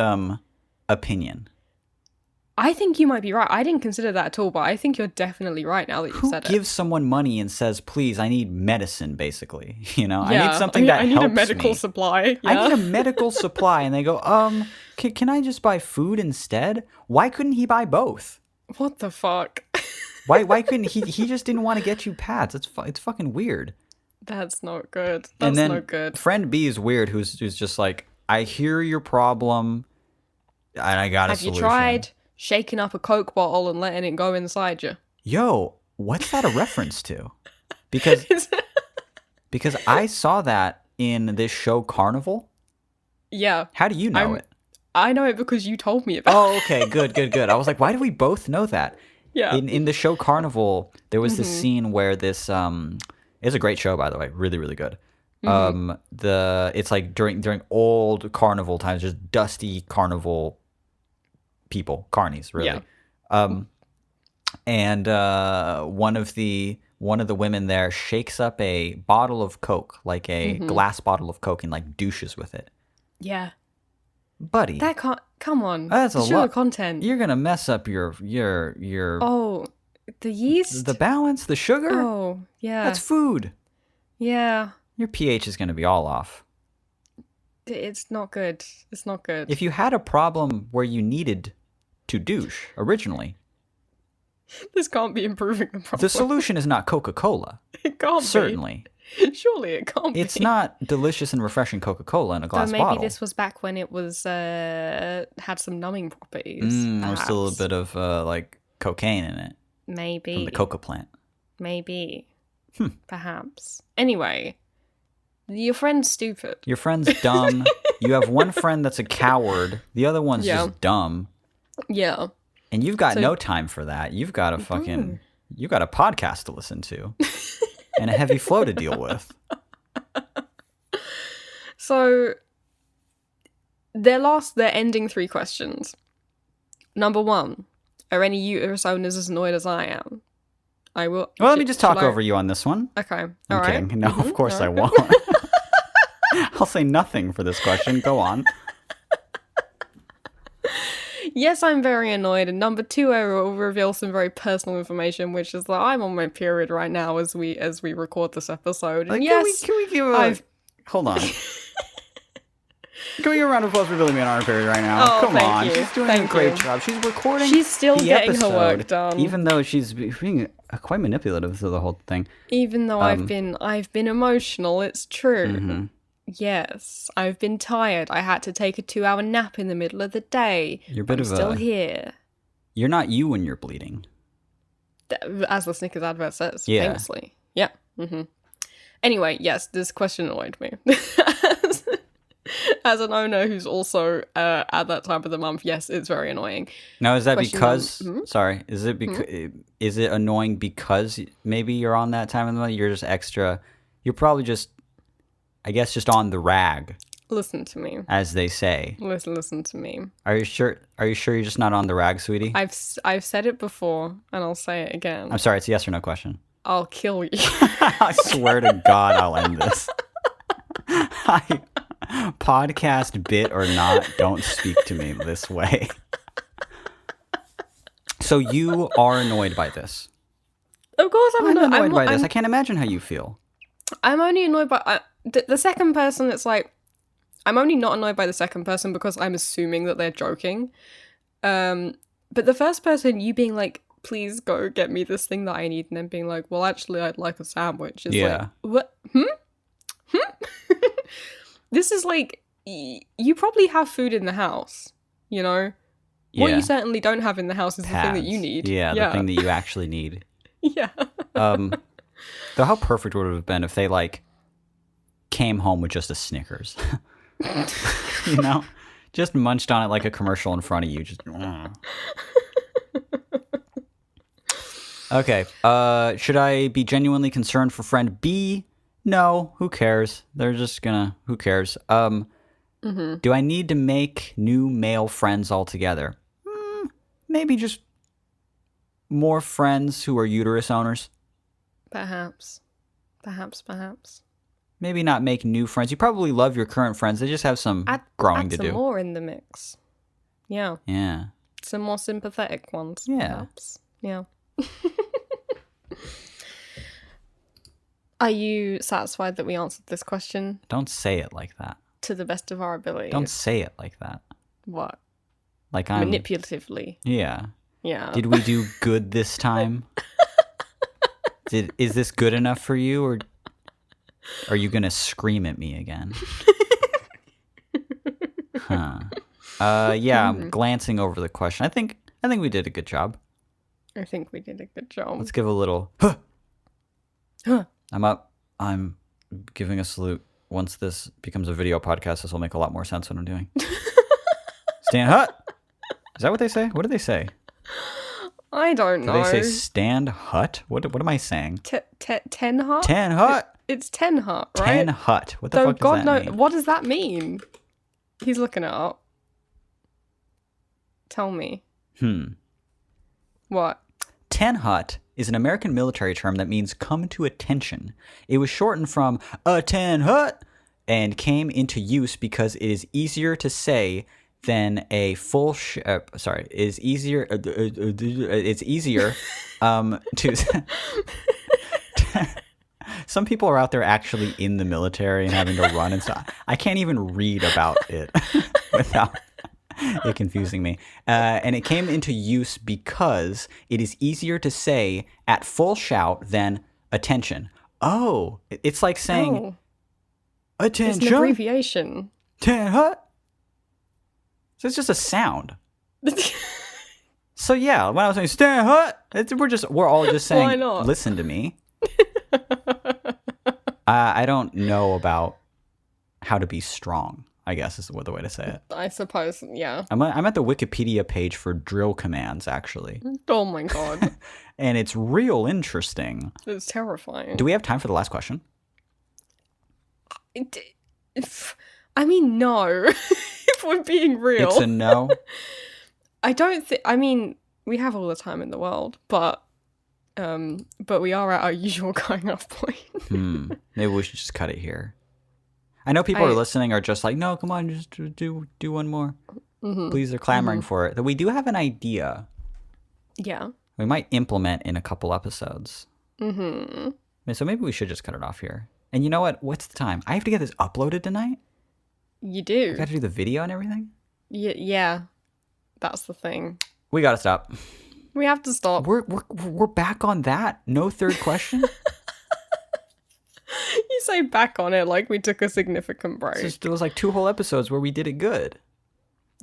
opinion. I think you might be right. I didn't consider that at all, but I think you're definitely right now that you've said it. Who gives someone money and says, please, I need medicine, basically? You know, I need something that helps me. I need a medical supply. Yeah. I need a medical supply. And they go, can I just buy food instead? Why couldn't he buy both? What the fuck? Why couldn't he just didn't want to get you pads. It's fucking weird. That's not good. That's not good. Friend B is weird, who's just like, I hear your problem, and I got a solution. Have you tried shaking up a Coke bottle and letting it go inside you? Yo, what's that a reference to? Because I saw that in this show Carnival. Yeah. How do you know it? I know it because you told me about it. Oh, okay, good. I was like, why do we both know that? Yeah. In the show Carnival, there was this scene where this it's a great show, by the way, really, really good. It's like during old carnival times, just dusty carnival people, carnies, really. Yeah. And one of the women there shakes up a bottle of Coke, like a glass bottle of Coke, and like douches with it. Yeah. Buddy. That can't come on. That's a lot. Content. You're gonna mess up your Oh, the yeast? The balance, the sugar? Oh, yeah. That's food. Yeah. Your pH is going to be all off. It's not good. It's not good. If you had a problem where you needed to douche originally, this can't be improving the problem. The solution is not Coca-Cola. It can't Certainly. Surely it can't be. It's not delicious and refreshing Coca-Cola in a glass bottle. Maybe this was back when it was had some numbing properties. There's still a bit of like cocaine in it. Maybe. From the coca plant. Maybe. Perhaps. Anyway, your friend's stupid. Your friend's dumb. You have one friend that's a coward. The other one's just dumb. Yeah. And you've got no time for that. You've got you've got a podcast to listen to. And a heavy flow to deal with. So, their ending 3 questions. Number 1, are any uterus owners as annoyed as I am? I will. Well, let me just talk over you on this one. Okay. I'm kidding. No, of course I won't. I'll say nothing for this question. Go on. Yes, I'm very annoyed. And number 2, I will reveal some very personal information, which is that I'm on my period right now as we record this episode. And can we give a... Hold on. Giving a round of applause for Billy Man Armpit right now. Oh, Come thank on. you. She's doing Thank a great you. job. She's recording. She's still the getting her episode, work done. even though she's being quite manipulative through the whole thing. Even though I've been emotional, it's true. Mm-hmm. Yes, I've been tired. I had to take a 2-hour nap in the middle of the day. You're a bit I'm of still a. here. You're not you when you're bleeding. As the Snickers advert says, Yeah. famously. Yeah. Anyway, yes, this question annoyed me. As an owner who's also at that time of the month, yes, it's very annoying. Now, is that Question because? Sorry, is it because? Is it annoying because maybe you're on that time of the month? You're just extra. You're probably just, I guess, just on the rag, Listen to me. as they say. Listen to me. Are you sure? Are you sure you're just not on the rag, sweetie? I've said it before, and I'll say it again. I'm sorry. It's a yes or no question. I'll kill you. I swear to God, I'll end this. Podcast bit or not, don't speak to me this way. So you are annoyed by this. Of course, I'm annoyed by this. I can't imagine how you feel. I'm only annoyed by the second person. It's like I'm only not annoyed by the second person because I'm assuming that they're joking. But the first person, you being like, "Please go get me this thing that I need," and then being like, "Well, actually, I'd like a sandwich." Is like, what? This is like, you probably have food in the house, you know? What you certainly don't have in the house is the thing that you need. Yeah, the thing that you actually need. Yeah. Though how perfect would it have been if they, like, came home with just a Snickers. You know? Just munched on it like a commercial in front of you. Just. Okay. Should I be genuinely concerned for friend B? No, who cares? They're just gonna. Who cares? Do I need to make new male friends altogether? Maybe just more friends who are uterus owners. Perhaps. Maybe not make new friends. You probably love your current friends. They just have some growing to do. Add some more in the mix. Yeah. Yeah. Some more sympathetic ones. Yeah. Perhaps. Yeah. Are you satisfied that we answered this question Don't say it like that. to the best of our ability? Don't say it like that. What? Like I'm. Manipulatively. Yeah. Yeah. Did we do good this time? Is this good enough for you, or are you gonna scream at me again? Huh. Yeah. I'm glancing over the question. I think we did a good job. I think we did a good job. Let's give a little. Huh. I'm up. I'm giving a salute. Once this becomes a video podcast, this will make a lot more sense what I'm doing. Stand hut. Is that what they say? What do they say? I don't know. Do they say stand hut? What am I saying? Ten hut? 10 hut. It's 10 hut, right? 10 hut. What the fuck does that mean? What does that mean? He's looking it up. Tell me. What? 10 hut is an American military term that means come to attention. It was shortened from a 10 hut and came into use because it is easier to say than a full it's easier to some people are out there actually in the military and having to run and stuff. I can't even read about it without it confusing me. And it came into use because it is easier to say at full shout than attention. Oh, it's like saying attention. It's an abbreviation. 10 hut. So it's just a sound. So yeah, when I was saying stand hut, we're all just saying Why not? Listen to me. I don't know about how to be strong, I guess is the way to say it. I suppose, yeah. I'm at the Wikipedia page for drill commands, actually. Oh my god. And it's real interesting. It's terrifying. Do we have time for the last question? I mean, no. If we're being real. It's a no? I don't think... I mean, we have all the time in the world, but we are at our usual going off point. Maybe we should just cut it here. I know people are listening are just like, no, come on, just do one more. Please, they're clamoring for it. That we do have an idea. Yeah. We might implement in a couple episodes. So maybe we should just cut it off here. And you know what? What's the time? I have to get this uploaded tonight. You I do. got to do the video and everything. Yeah, that's the thing. We got to stop. We have to stop. We're back on that. No third question. You say back on it like we took a significant break. There was like 2 whole episodes where we did it good.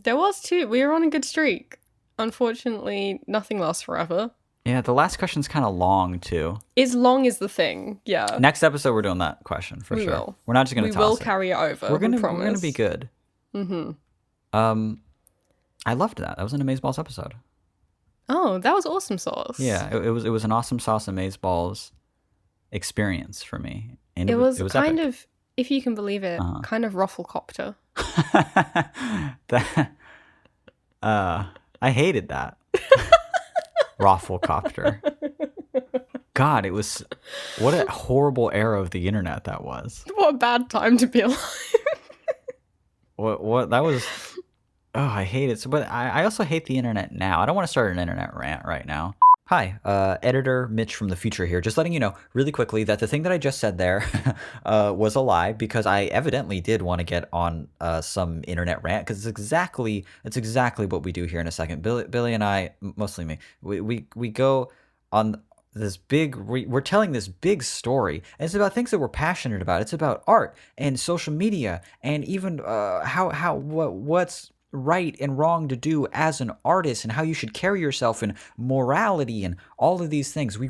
There was 2. We were on a good streak. Unfortunately, nothing lasts forever. Yeah, the last question's kind of long too. As long as the thing, yeah. Next episode, we're doing that question for sure. Will. We're not just gonna toss it. We will carry it over. We're gonna promise. be good. I loved that. That was an Amazeballs episode. Oh, that was awesome sauce. Yeah, it was an awesome sauce Amazeballs experience for me. And it was kind epic. of, if you can believe it, kind of Rufflecopter. I hated that. Rafflecopter. God, what a horrible era of the internet that was. What a bad time to be alive. What that was. Oh, I hate it. But I also hate the internet now. I don't want to start an internet rant right now. Hi, editor Mitch from the future here. Just letting you know really quickly that the thing that I just said there was a lie, because I evidently did want to get on some internet rant, because it's exactly what we do here in a second. Billy and I, mostly me, we go on this big, we're telling this big story, and it's about things that we're passionate about. It's about art and social media, and even what's right and wrong to do as an artist, and how you should carry yourself, and morality, and all of these things. We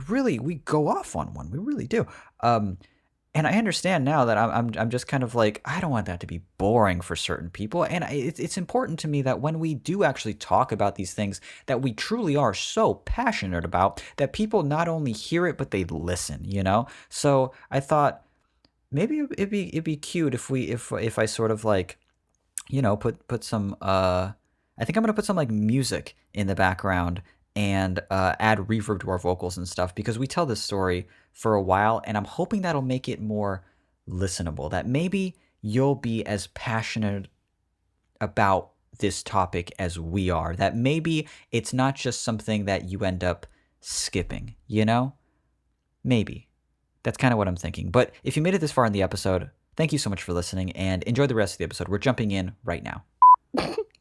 go off on one. We really do. And I understand now that I'm just kind of like, I don't want that to be boring for certain people. And it's important to me that when we do actually talk about these things that we truly are so passionate about, that people not only hear it, but they listen, you know? So I thought maybe it'd be cute if I sort of like, you know, put some, I think I'm going to put some like music in the background and add reverb to our vocals and stuff, because we tell this story for a while, and I'm hoping that'll make it more listenable, that maybe you'll be as passionate about this topic as we are, that maybe it's not just something that you end up skipping, you know? Maybe. That's kind of what I'm thinking. But if you made it this far in the episode, thank you so much for listening, and enjoy the rest of the episode. We're jumping in right now.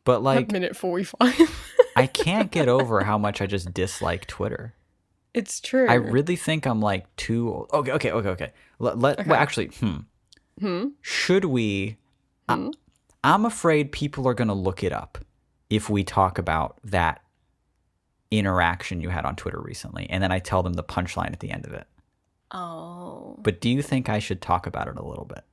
But like, minute 45. I can't get over how much I just dislike Twitter. It's true. I really think I'm like too... Okay. Well, actually, should we... I'm afraid people are going to look it up if we talk about that interaction you had on Twitter recently, and then I tell them the punchline at the end of it. Oh. But do you think I should talk about it a little bit?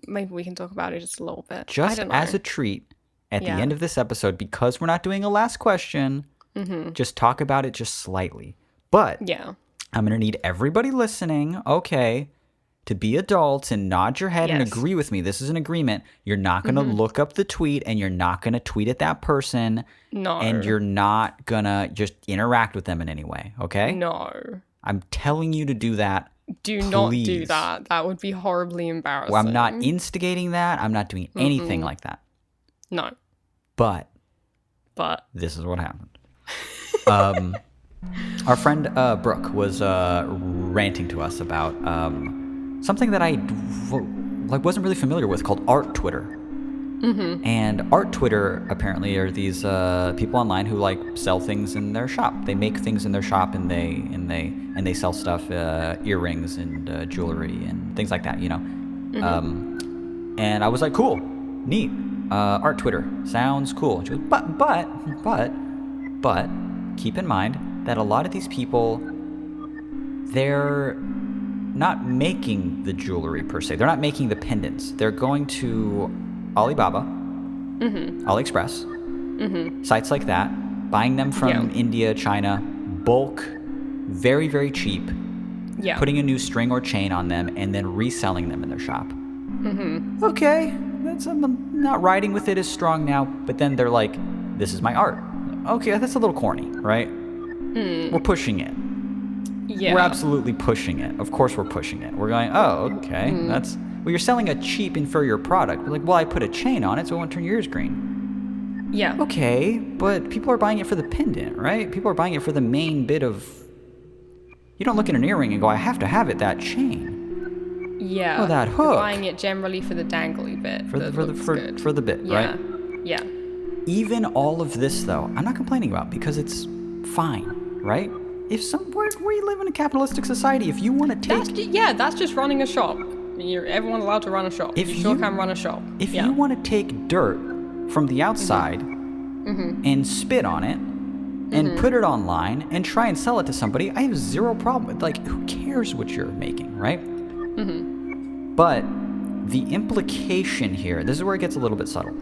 Maybe we can talk about it just a little bit. Just as a treat at the end of this episode, because we're not doing a last question, just talk about it just slightly. But I'm going to need everybody listening, okay, to be adults and nod your head and agree with me. This is an agreement. You're not going to look up the tweet, and you're not going to tweet at that person. No. And you're not going to just interact with them in any way, okay? No. I'm telling you to do that. Do not do that. That would be horribly embarrassing. Well, I'm not instigating that. I'm not doing anything like that. No. But this is what happened. Our friend Brooke was ranting to us about something that I wasn't really familiar with, called art Twitter. And art Twitter apparently are these people online who like sell things in their shop. They make things in their shop, and they sell stuff, earrings and jewelry and things like that, you know. And I was like, cool, neat. Art Twitter sounds cool. She goes, but keep in mind that a lot of these people, they're not making the jewelry per se. They're not making the pendants. They're going to Alibaba, AliExpress, sites like that, buying them from India, China, bulk, very, very cheap, putting a new string or chain on them, and then reselling them in their shop. Okay, I'm not riding with it as strong now, but then they're like, this is my art. Okay, that's a little corny, right? We're pushing it. We're absolutely pushing it. Of course we're pushing it. We're going, oh, okay, that's... Well, you're selling a cheap, inferior product. We're like, well, I put a chain on it, so it won't turn your ears green. Yeah. Okay, but people are buying it for the pendant, right? People are buying it for the main bit of... You don't look at an earring and go, I have to have it, that chain. Yeah. Oh, that You're hook. buying it generally for the dangly bit. For the bit, yeah. right? Yeah. Even all of this, though, I'm not complaining about because it's fine, right? We live in a capitalistic society. If you want to take... That's just running a shop. Everyone's allowed to run a shop. You sure can run a shop. If you want to take dirt from the outside and spit on it and put it online and try and sell it to somebody, I have zero problem with, like, who cares what you're making, right? But the implication here, this is where it gets a little bit subtle.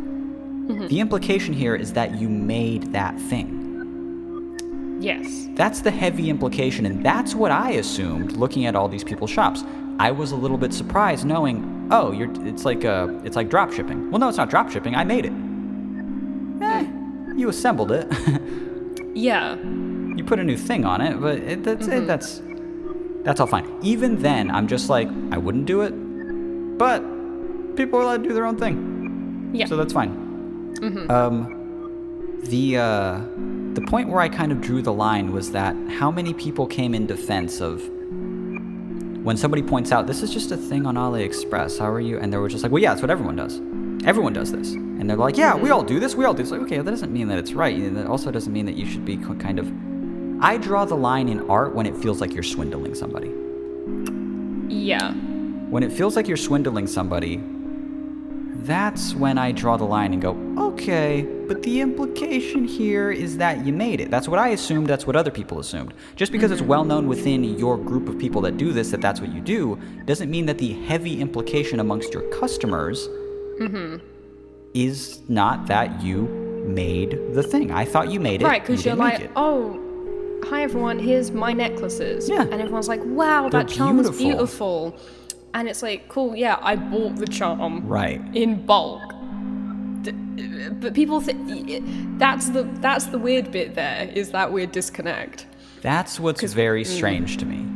The implication here is that you made that thing. Yes. That's the heavy implication, and that's what I assumed looking at all these people's shops. I was a little bit surprised knowing, oh, it's like drop shipping. Well, no, it's not drop shipping. I made it. You assembled it. Yeah. You put a new thing on it, but that's all fine. Even then, I'm just like, I wouldn't do it, but people are allowed to do their own thing. Yeah. So that's fine. The point where I kind of drew the line was that how many people came in defense of when somebody points out, this is just a thing on AliExpress, how are you? And they were just like, well, yeah, that's what everyone does. Everyone does this. And they're like, yeah, we all do this. It's like, okay, well, that doesn't mean that it's right. And that also doesn't mean that you should be kind of... I draw the line in art when it feels like you're swindling somebody. Yeah. When it feels like you're swindling somebody, that's when I draw the line and go, okay, but the implication here is that you made it. That's what I assumed. That's what other people assumed. Just because it's well known within your group of people that do this, that's what you do, doesn't mean that the heavy implication amongst your customers is not that you made the thing. I thought you made it. Right, because you're like, oh, hi everyone, here's my necklaces. Yeah. And everyone's like, wow, that charm is beautiful. And it's like, cool, yeah, I bought the charm in bulk. But people think that's the weird bit there, is that weird disconnect. That's what's very strange to me.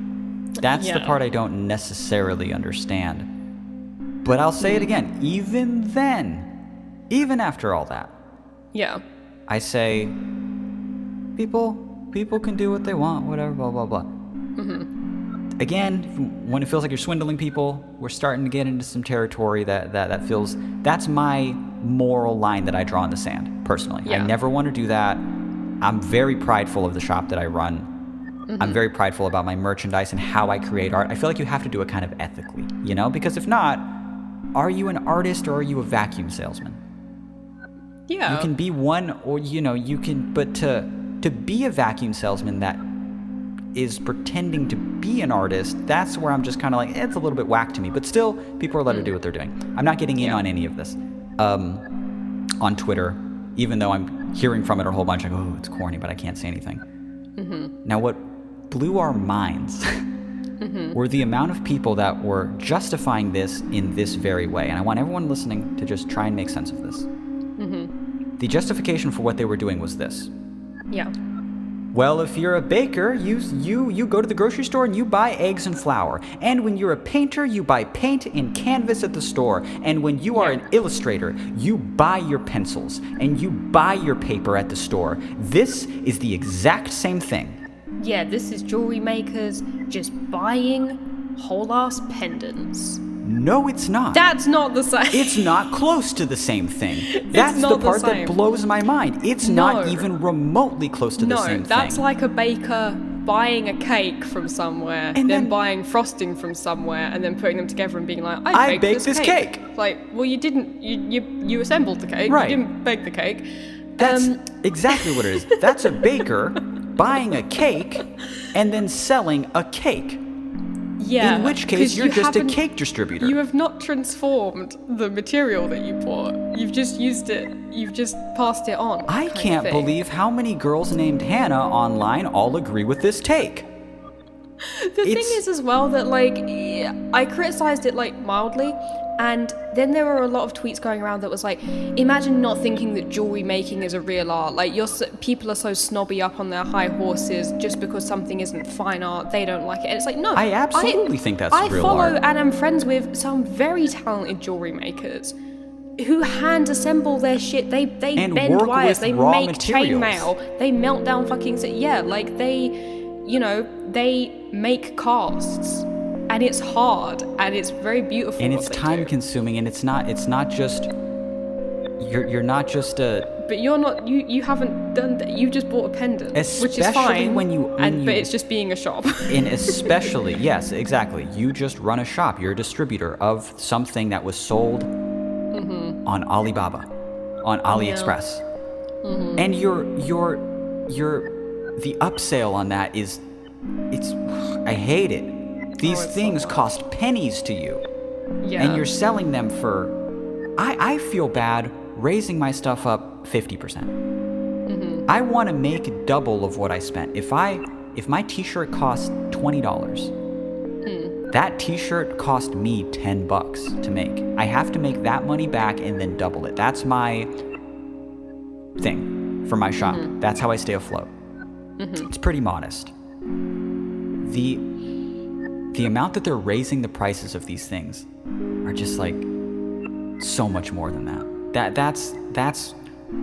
That's the part I don't necessarily understand. But I'll say it again, even then, even after all that, I say, people can do what they want, whatever, blah, blah, blah. Again, when it feels like you're swindling people, we're starting to get into some territory that feels... That's my moral line that I draw in the sand, personally. I never want to do that. I'm very prideful of the shop that I run. I'm very prideful about my merchandise and how I create art. I feel like you have to do it kind of ethically, you know? Because if not, are you an artist or are you a vacuum salesman? Yeah. You can be one, or, you know, you can... But to be a vacuum salesman that is pretending to be an artist, that's where I'm just kind of like, it's a little bit whack to me. But still, people are allowed to do what they're doing. I'm not getting in on any of this. On Twitter, even though I'm hearing from it a whole bunch, like, oh, it's corny, but I can't say anything. Now, what blew our minds were the amount of people that were justifying this in this very way. And I want everyone listening to just try and make sense of this. The justification for what they were doing was this. Yeah. Well, if you're a baker, you go to the grocery store and you buy eggs and flour. And when you're a painter, you buy paint and canvas at the store. And when you are an illustrator, you buy your pencils and you buy your paper at the store. This is the exact same thing. Yeah, this is jewelry makers just buying whole-ass pendants. No, it's not. That's not the same. It's not close to the same thing. That's the part that blows my mind. It's not even remotely close to the same thing. No, that's like a baker buying a cake from somewhere, and then buying frosting from somewhere, and then putting them together and being like, I baked this cake. Like, well, you didn't. You assembled the cake. Right. You didn't bake the cake. That's exactly what it is. That's a baker buying a cake and then selling a cake. Yeah, in which case, you're just a cake distributor. You have not transformed the material that you bought. You've just used it. You've just passed it on. I can't believe how many girls named Hannah online all agree with this take. The thing is as well that, like, I criticized it, like, mildly, and then there were a lot of tweets going around that was like, imagine not thinking that jewelry making is a real art. Like, people are so snobby up on their high horses just because something isn't fine art, they don't like it. And it's like, no. I absolutely think that's real art. I follow and am friends with some very talented jewelry makers who hand assemble their shit. They bend wires, they make chainmail, they melt down fucking... Yeah, like, they make casts. and it's hard, and it's very beautiful. And it's time consuming, and it's not just you're not just a. But you're not. You haven't done that. You just bought a pendant, which is fine. But it's just being a shop. And especially, yes, exactly. You just run a shop. You're a distributor of something that was sold on Alibaba, on AliExpress, and the upsell on that is, I hate it. These things cost pennies to you, and you're selling them for. I feel bad raising my stuff up 50%. I want to make double of what I spent. If my t-shirt costs $20, that t-shirt cost me $10 to make. I have to make that money back and then double it. That's my thing for my shop. That's how I stay afloat. It's pretty modest. The amount that they're raising the prices of these things are just like so much more than that. That's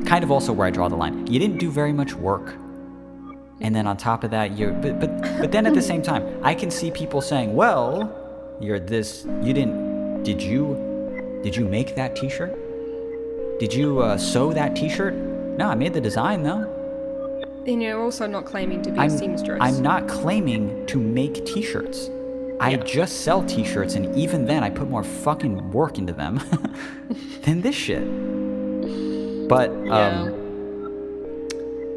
kind of also where I draw the line. You didn't do very much work, and then on top of that, but then at the same time, I can see people saying, "Well, Did you make that T-shirt? Did you sew that T-shirt? No, I made the design though." And you're also not claiming to be a seamstress. I'm not claiming to make T-shirts. I just sell T-shirts, and even then I put more fucking work into them than this shit. But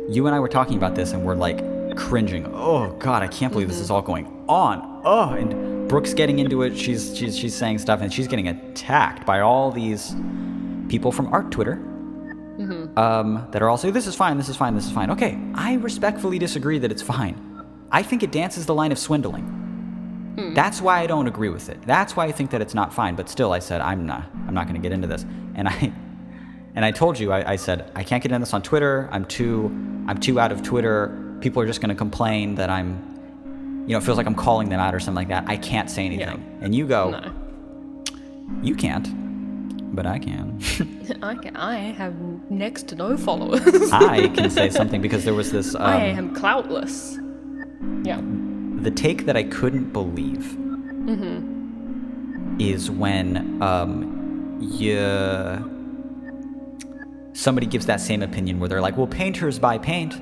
you and I were talking about this, and we're like cringing. Oh God, I can't believe this is all going on. Oh, and Brooke's getting into it. She's saying stuff, and she's getting attacked by all these people from art Twitter that are all saying, "This is fine. This is fine. This is fine." Okay, I respectfully disagree that it's fine. I think it dances the line of swindling. That's why I don't agree with it. That's why I think that it's not fine. But still, I said I'm not going to get into this. And I told you, I said I can't get into this on Twitter. I'm too out of Twitter. People are just going to complain that I'm, it feels like I'm calling them out or something like that. I can't say anything. Yeah. And you go, no. You can't, but I can. I have next to no followers. I can say something because there was this. I am cloutless. Yeah. The take that I couldn't believe is when somebody gives that same opinion where they're like, "Well, painters buy paint,"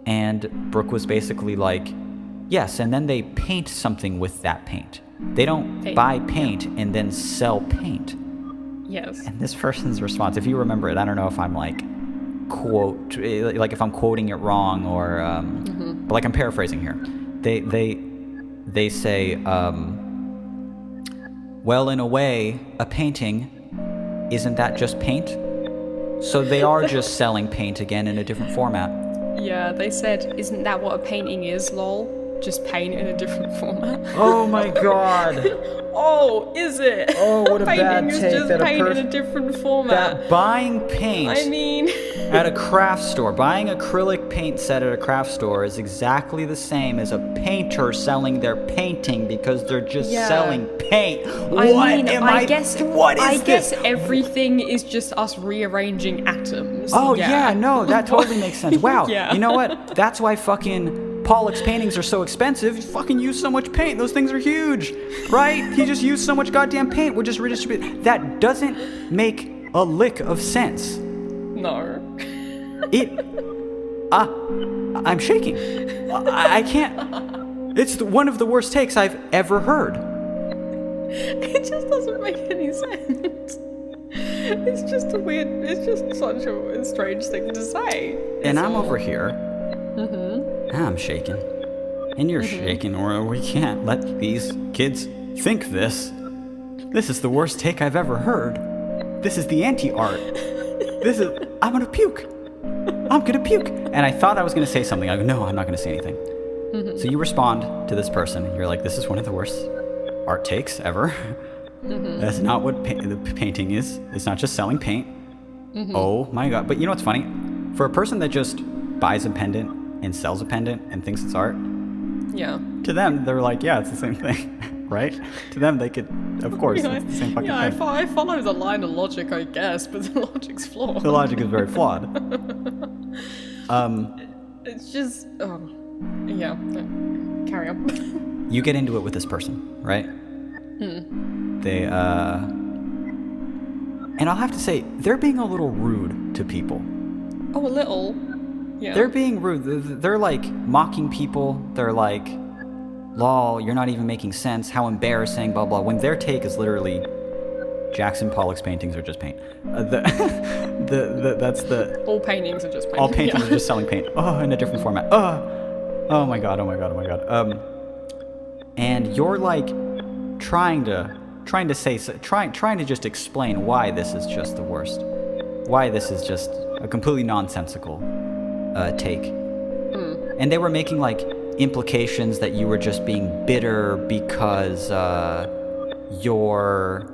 and Brooke was basically like, "Yes, and then they paint something with that paint. They don't buy paint and then sell paint." Yes. And this person's response, if you remember it, I don't know if I'm like if I'm quoting it wrong or, but like I'm paraphrasing here. They say, well, in a way, a painting, isn't that just paint? So they are just selling paint again in a different format. Yeah, they said, "Isn't that what a painting is, lol? Just paint in a different format." Oh my God. Oh, is it? Oh, what a bad take. Painting is just paint in a different format. That buying paint at a craft store, buying acrylic paint set at a craft store is exactly the same as a painter selling their painting because they're just selling paint. I guess everything is just us rearranging atoms. Oh yeah, no, that totally makes sense. Wow. You know what? That's why fucking Pollock's paintings are so expensive. He fucking used so much paint. Those things are huge, right? He just used so much goddamn paint. We're just redistributing. That doesn't make a lick of sense. No. I'm shaking. I can't. It's one of the worst takes I've ever heard. It just doesn't make any sense. It's just such a strange thing to say. And I'm over here. I'm shaking. And you're shaking, or we can't let these kids think this. This is the worst take I've ever heard. This is the anti-art. I'm gonna puke. And I thought I was gonna say something. I go, no, I'm not gonna say anything. So you respond to this person, and you're like, "This is one of the worst art takes ever. That's not what the painting is. It's not just selling paint." Oh my God. But you know what's funny? For a person that just buys a pendant and sells a pendant and thinks it's art, to them, they're like, yeah, it's the same thing, right? To them, they could, of course, it's the same fucking thing. I follow the line of logic, I guess, but the logic's flawed. The logic is very flawed. It's just, carry on. you get into it with this person, right? They, and I'll have to say, they're being a little rude to people. Oh, a little. Yeah. They're being rude. They're like mocking people. They're like, lol, you're not even making sense. How embarrassing, blah, blah. When their take is literally Jackson Pollock's paintings are just paint. That's the... All paintings are just paint. All paintings are just selling paint. Oh, in a different format. Oh my god. And you're like trying to just explain why this is just the worst. Why this is just a completely nonsensical take. And they were making like implications that you were just being bitter because you're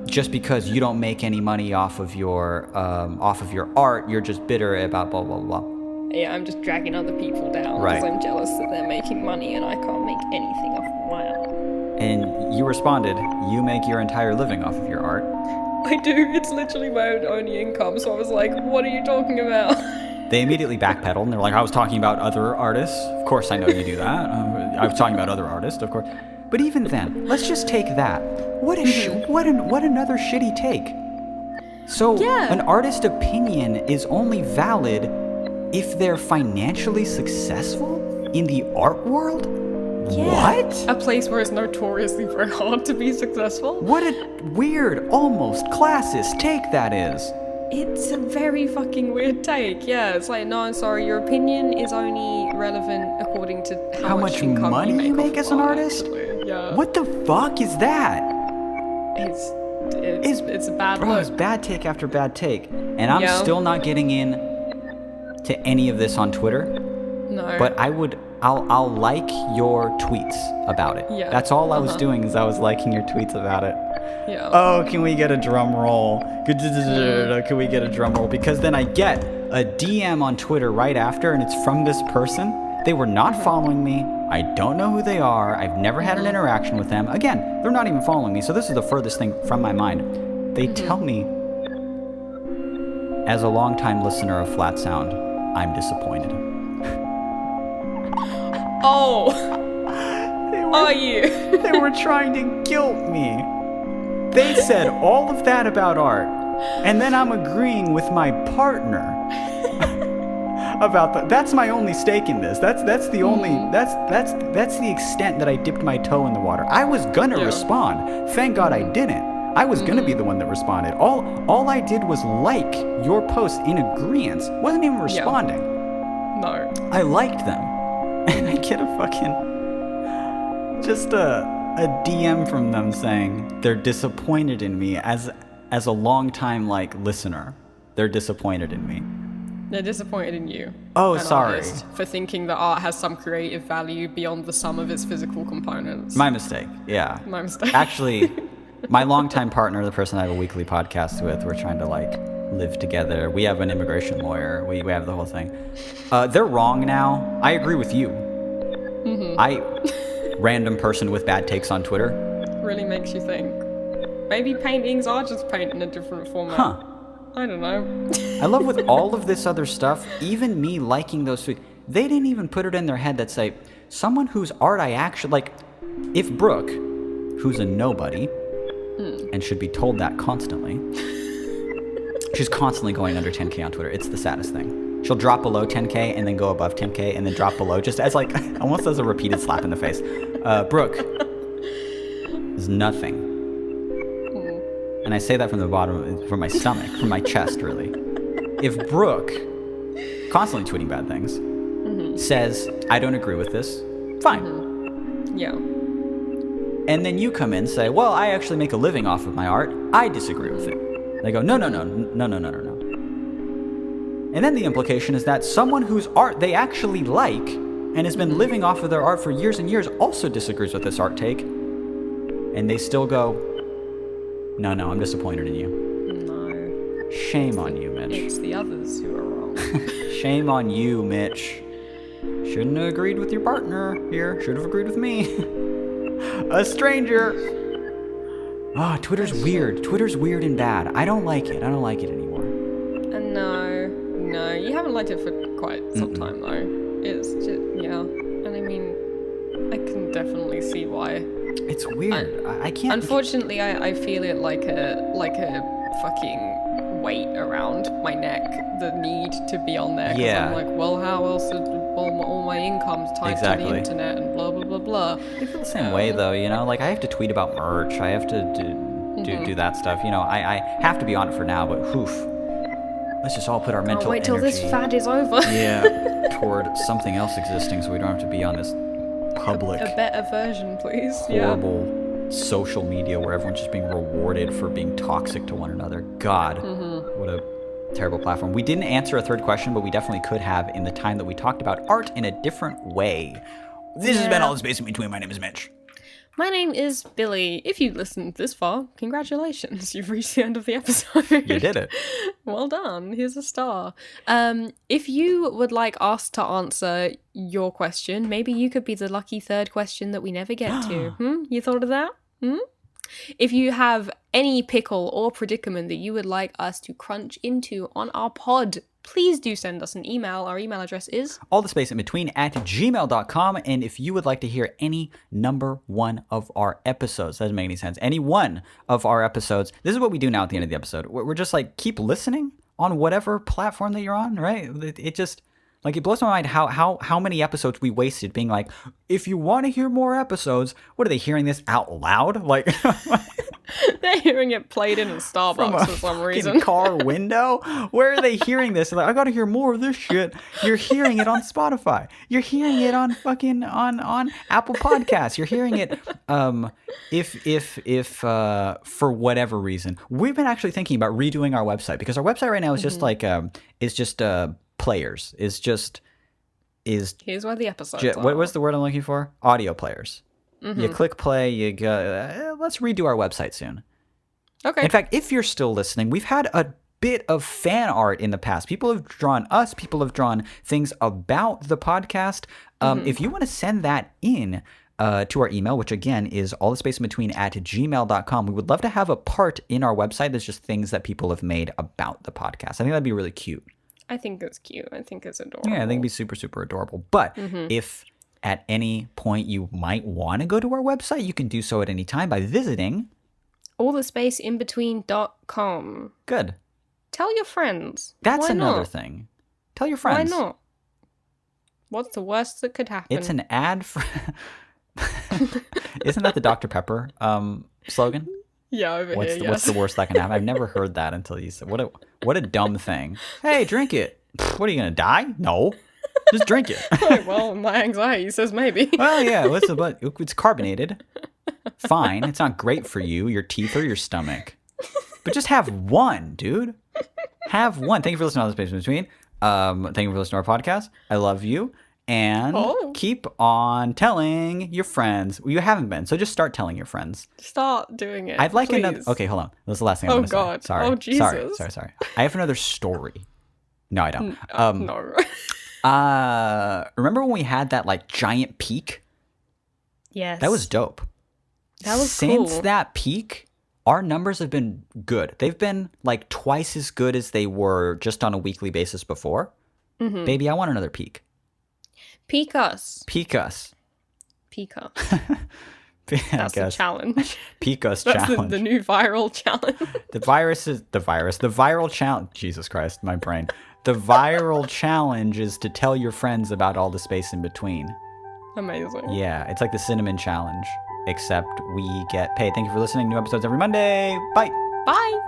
just because you don't make any money off of your art, you're just bitter about blah blah blah. Yeah, I'm just dragging other people down because I'm jealous that they're making money and I can't make anything off of my art. And you responded, you make your entire living off of your art. I do. It's literally my only income. So I was like, what are you talking about? They immediately backpedaled and they're like, I was talking about other artists. Of course I know you do that. I was talking about other artists, of course. But even then, let's just take that. What another shitty take. So an artist's opinion is only valid if they're financially successful in the art world? Yeah. What? A place where it's notoriously very hard to be successful? What a weird, almost classist take that is. It's a very fucking weird take, yeah. It's like, no, I'm sorry, your opinion is only relevant according to how much income money you make as an artist? Actually. Yeah. What the fuck is that? It's a bad look. It's bad take after bad take. And I'm still not getting in to any of this on Twitter. No. But I'll like your tweets about it. Yeah. That's all I was doing is I was liking your tweets about it. Yeah. Oh, can we get a drum roll? Can we get a drum roll? Because then I get a DM on Twitter right after, and it's from this person. They were not following me. I don't know who they are. I've never had an interaction with them. Again, they're not even following me, so this is the furthest thing from my mind. They tell me, as a longtime listener of Flat Sound, I'm disappointed. Oh! Are you? They were trying to guilt me. They said all of that about art, and then I'm agreeing with my partner about that. That's my only stake in this. That's the only that's the extent that I dipped my toe in the water. I was gonna respond. Thank God I didn't. I was gonna be the one that responded. All I did was like your post in agreement. Wasn't even responding. No. I liked them, and I get a fucking just a DM from them saying they're disappointed in me as a longtime listener. They're disappointed in me. They're disappointed in you. Oh, sorry. For thinking that art has some creative value beyond the sum of its physical components. My mistake. Yeah. My mistake. Actually, my longtime partner, the person I have a weekly podcast with, we're trying to live together. We have an immigration lawyer. We have the whole thing. They're wrong now. I agree with you. Random person with bad takes on Twitter. Really makes you think. Maybe paintings are just paint in a different format. Huh. I don't know. I love with all of this other stuff, even me liking those tweets, they didn't even put it in their head that say, someone whose art I actually if Brooke, who's a nobody, and should be told that constantly, she's constantly going under 10K on Twitter. It's the saddest thing. She'll drop below 10K and then go above 10K and then drop below, just as almost as a repeated slap in the face. Brooke is nothing. And I say that from the bottom, from my stomach, from my chest, really. If Brooke, constantly tweeting bad things, says, I don't agree with this, fine. Yeah. And then you come in and say, well, I actually make a living off of my art. I disagree with it. They go, no. And then the implication is that someone whose art they actually like and has been living off of their art for years and years also disagrees with this art take. And they still go, no, I'm disappointed in you. No. Shame on you, Mitch. It's the others who are wrong. Shame on you, Mitch. Shouldn't have agreed with your partner here. Should have agreed with me. A stranger. Oh, Twitter's weird. Twitter's weird and bad. I don't like it. I don't like it anymore. No, you haven't liked it for quite some time though. It's just, and I mean, I can definitely see why. It's weird. I can't. Unfortunately, I feel it like a fucking weight around my neck. The need to be on there. 'Cause Yeah. I'm like, well, how else? All my income's tied to the internet and blah blah blah blah. I feel the same way though. You know, like I have to tweet about merch. I have to do that stuff. You know, I have to be on it for now. But let's just all put our mental wait till energy. this fad is over. Yeah, toward something else existing, so we don't have to be on this public, a better version, please. horrible social media where everyone's just being rewarded for being toxic to one another. God, what a terrible platform. We didn't answer a third question, but we definitely could have in the time that we talked about art in a different way. This has been All the Space in Between. My name is Mitch. My name is Billy. If you listened this far, congratulations. You've reached the end of the episode. You did it. Well done. Here's a star. If you would like us to answer your question, maybe you could be the lucky third question that we never get to. You thought of that? If you have any pickle or predicament that you would like us to crunch into on our pod, please do send us an email. Our email address is allthespaceInBetween@gmail.com. And if you would like to hear any number one of our episodes, doesn't make any sense, any one of our episodes, this is what we do now at the end of the episode. We're just like, keep listening on whatever platform that you're on, right? It just, like, it blows my mind how many episodes we wasted being like, if you want to hear more episodes, what are they hearing this out loud? Like, they're hearing it played in a Starbucks for some reason. Car window? Where are they hearing this? Like, I gotta hear more of this shit. You're hearing it on Spotify. You're hearing it on fucking on Apple Podcasts. You're hearing it if for whatever reason. We've been actually thinking about redoing our website because our website right now is just like players. Here's where the episodes are. What was the word I'm looking for? Audio players. You click play, you go, let's redo our website soon. Okay. In fact, if you're still listening, we've had a bit of fan art in the past. People have drawn us, people have drawn things about the podcast. If you want to send that in to our email, which again is allthespaceInBetween@gmail.com, we would love to have a part in our website that's just things that people have made about the podcast. I think that'd be really cute. I think it's cute. I think it's adorable. Yeah, I think it'd be super, super adorable. But if at any point you might want to go to our website, you can do so at any time by visiting allthespaceinbetween.com. Good. Tell your friends. That's Why another not? thing. Tell your friends. Why not? What's the worst that could happen? It's an ad for... Isn't that the Dr. Pepper slogan? Yeah, over here, yes. What's the worst that can happen? I've never heard that until you said, what a dumb thing. Hey, drink it. What, are you going to die? No. Just drink it. Well, my anxiety says maybe. Well, yeah, it's carbonated. Fine. It's not great for you, your teeth, or your stomach. But just have one, dude. Have one. Thank you for listening to All the Space in Between. Thank you for listening to our podcast. I love you. And keep on telling your friends. Well, you haven't been, so just start telling your friends. Start doing it. I'd like please. another... Okay, hold on. That's the last thing I'm going to say. God. Sorry. Oh, Jesus. Sorry. I have another story. No, I don't. No. Remember when we had that like giant peak? Yes. That was dope. That was Since cool. that peak, our numbers have been good. They've been like twice as good as they were just on a weekly basis before. Baby, I want another peak. Peak us. Peak us. Peak us. That's the challenge. Peak us That's challenge. the new viral challenge. The viral challenge. Jesus Christ, my brain. The viral challenge is to tell your friends about all the space in between. Amazing. Yeah, it's like the cinnamon challenge, except we get paid. Thank you for listening. New episodes every Monday. Bye. Bye.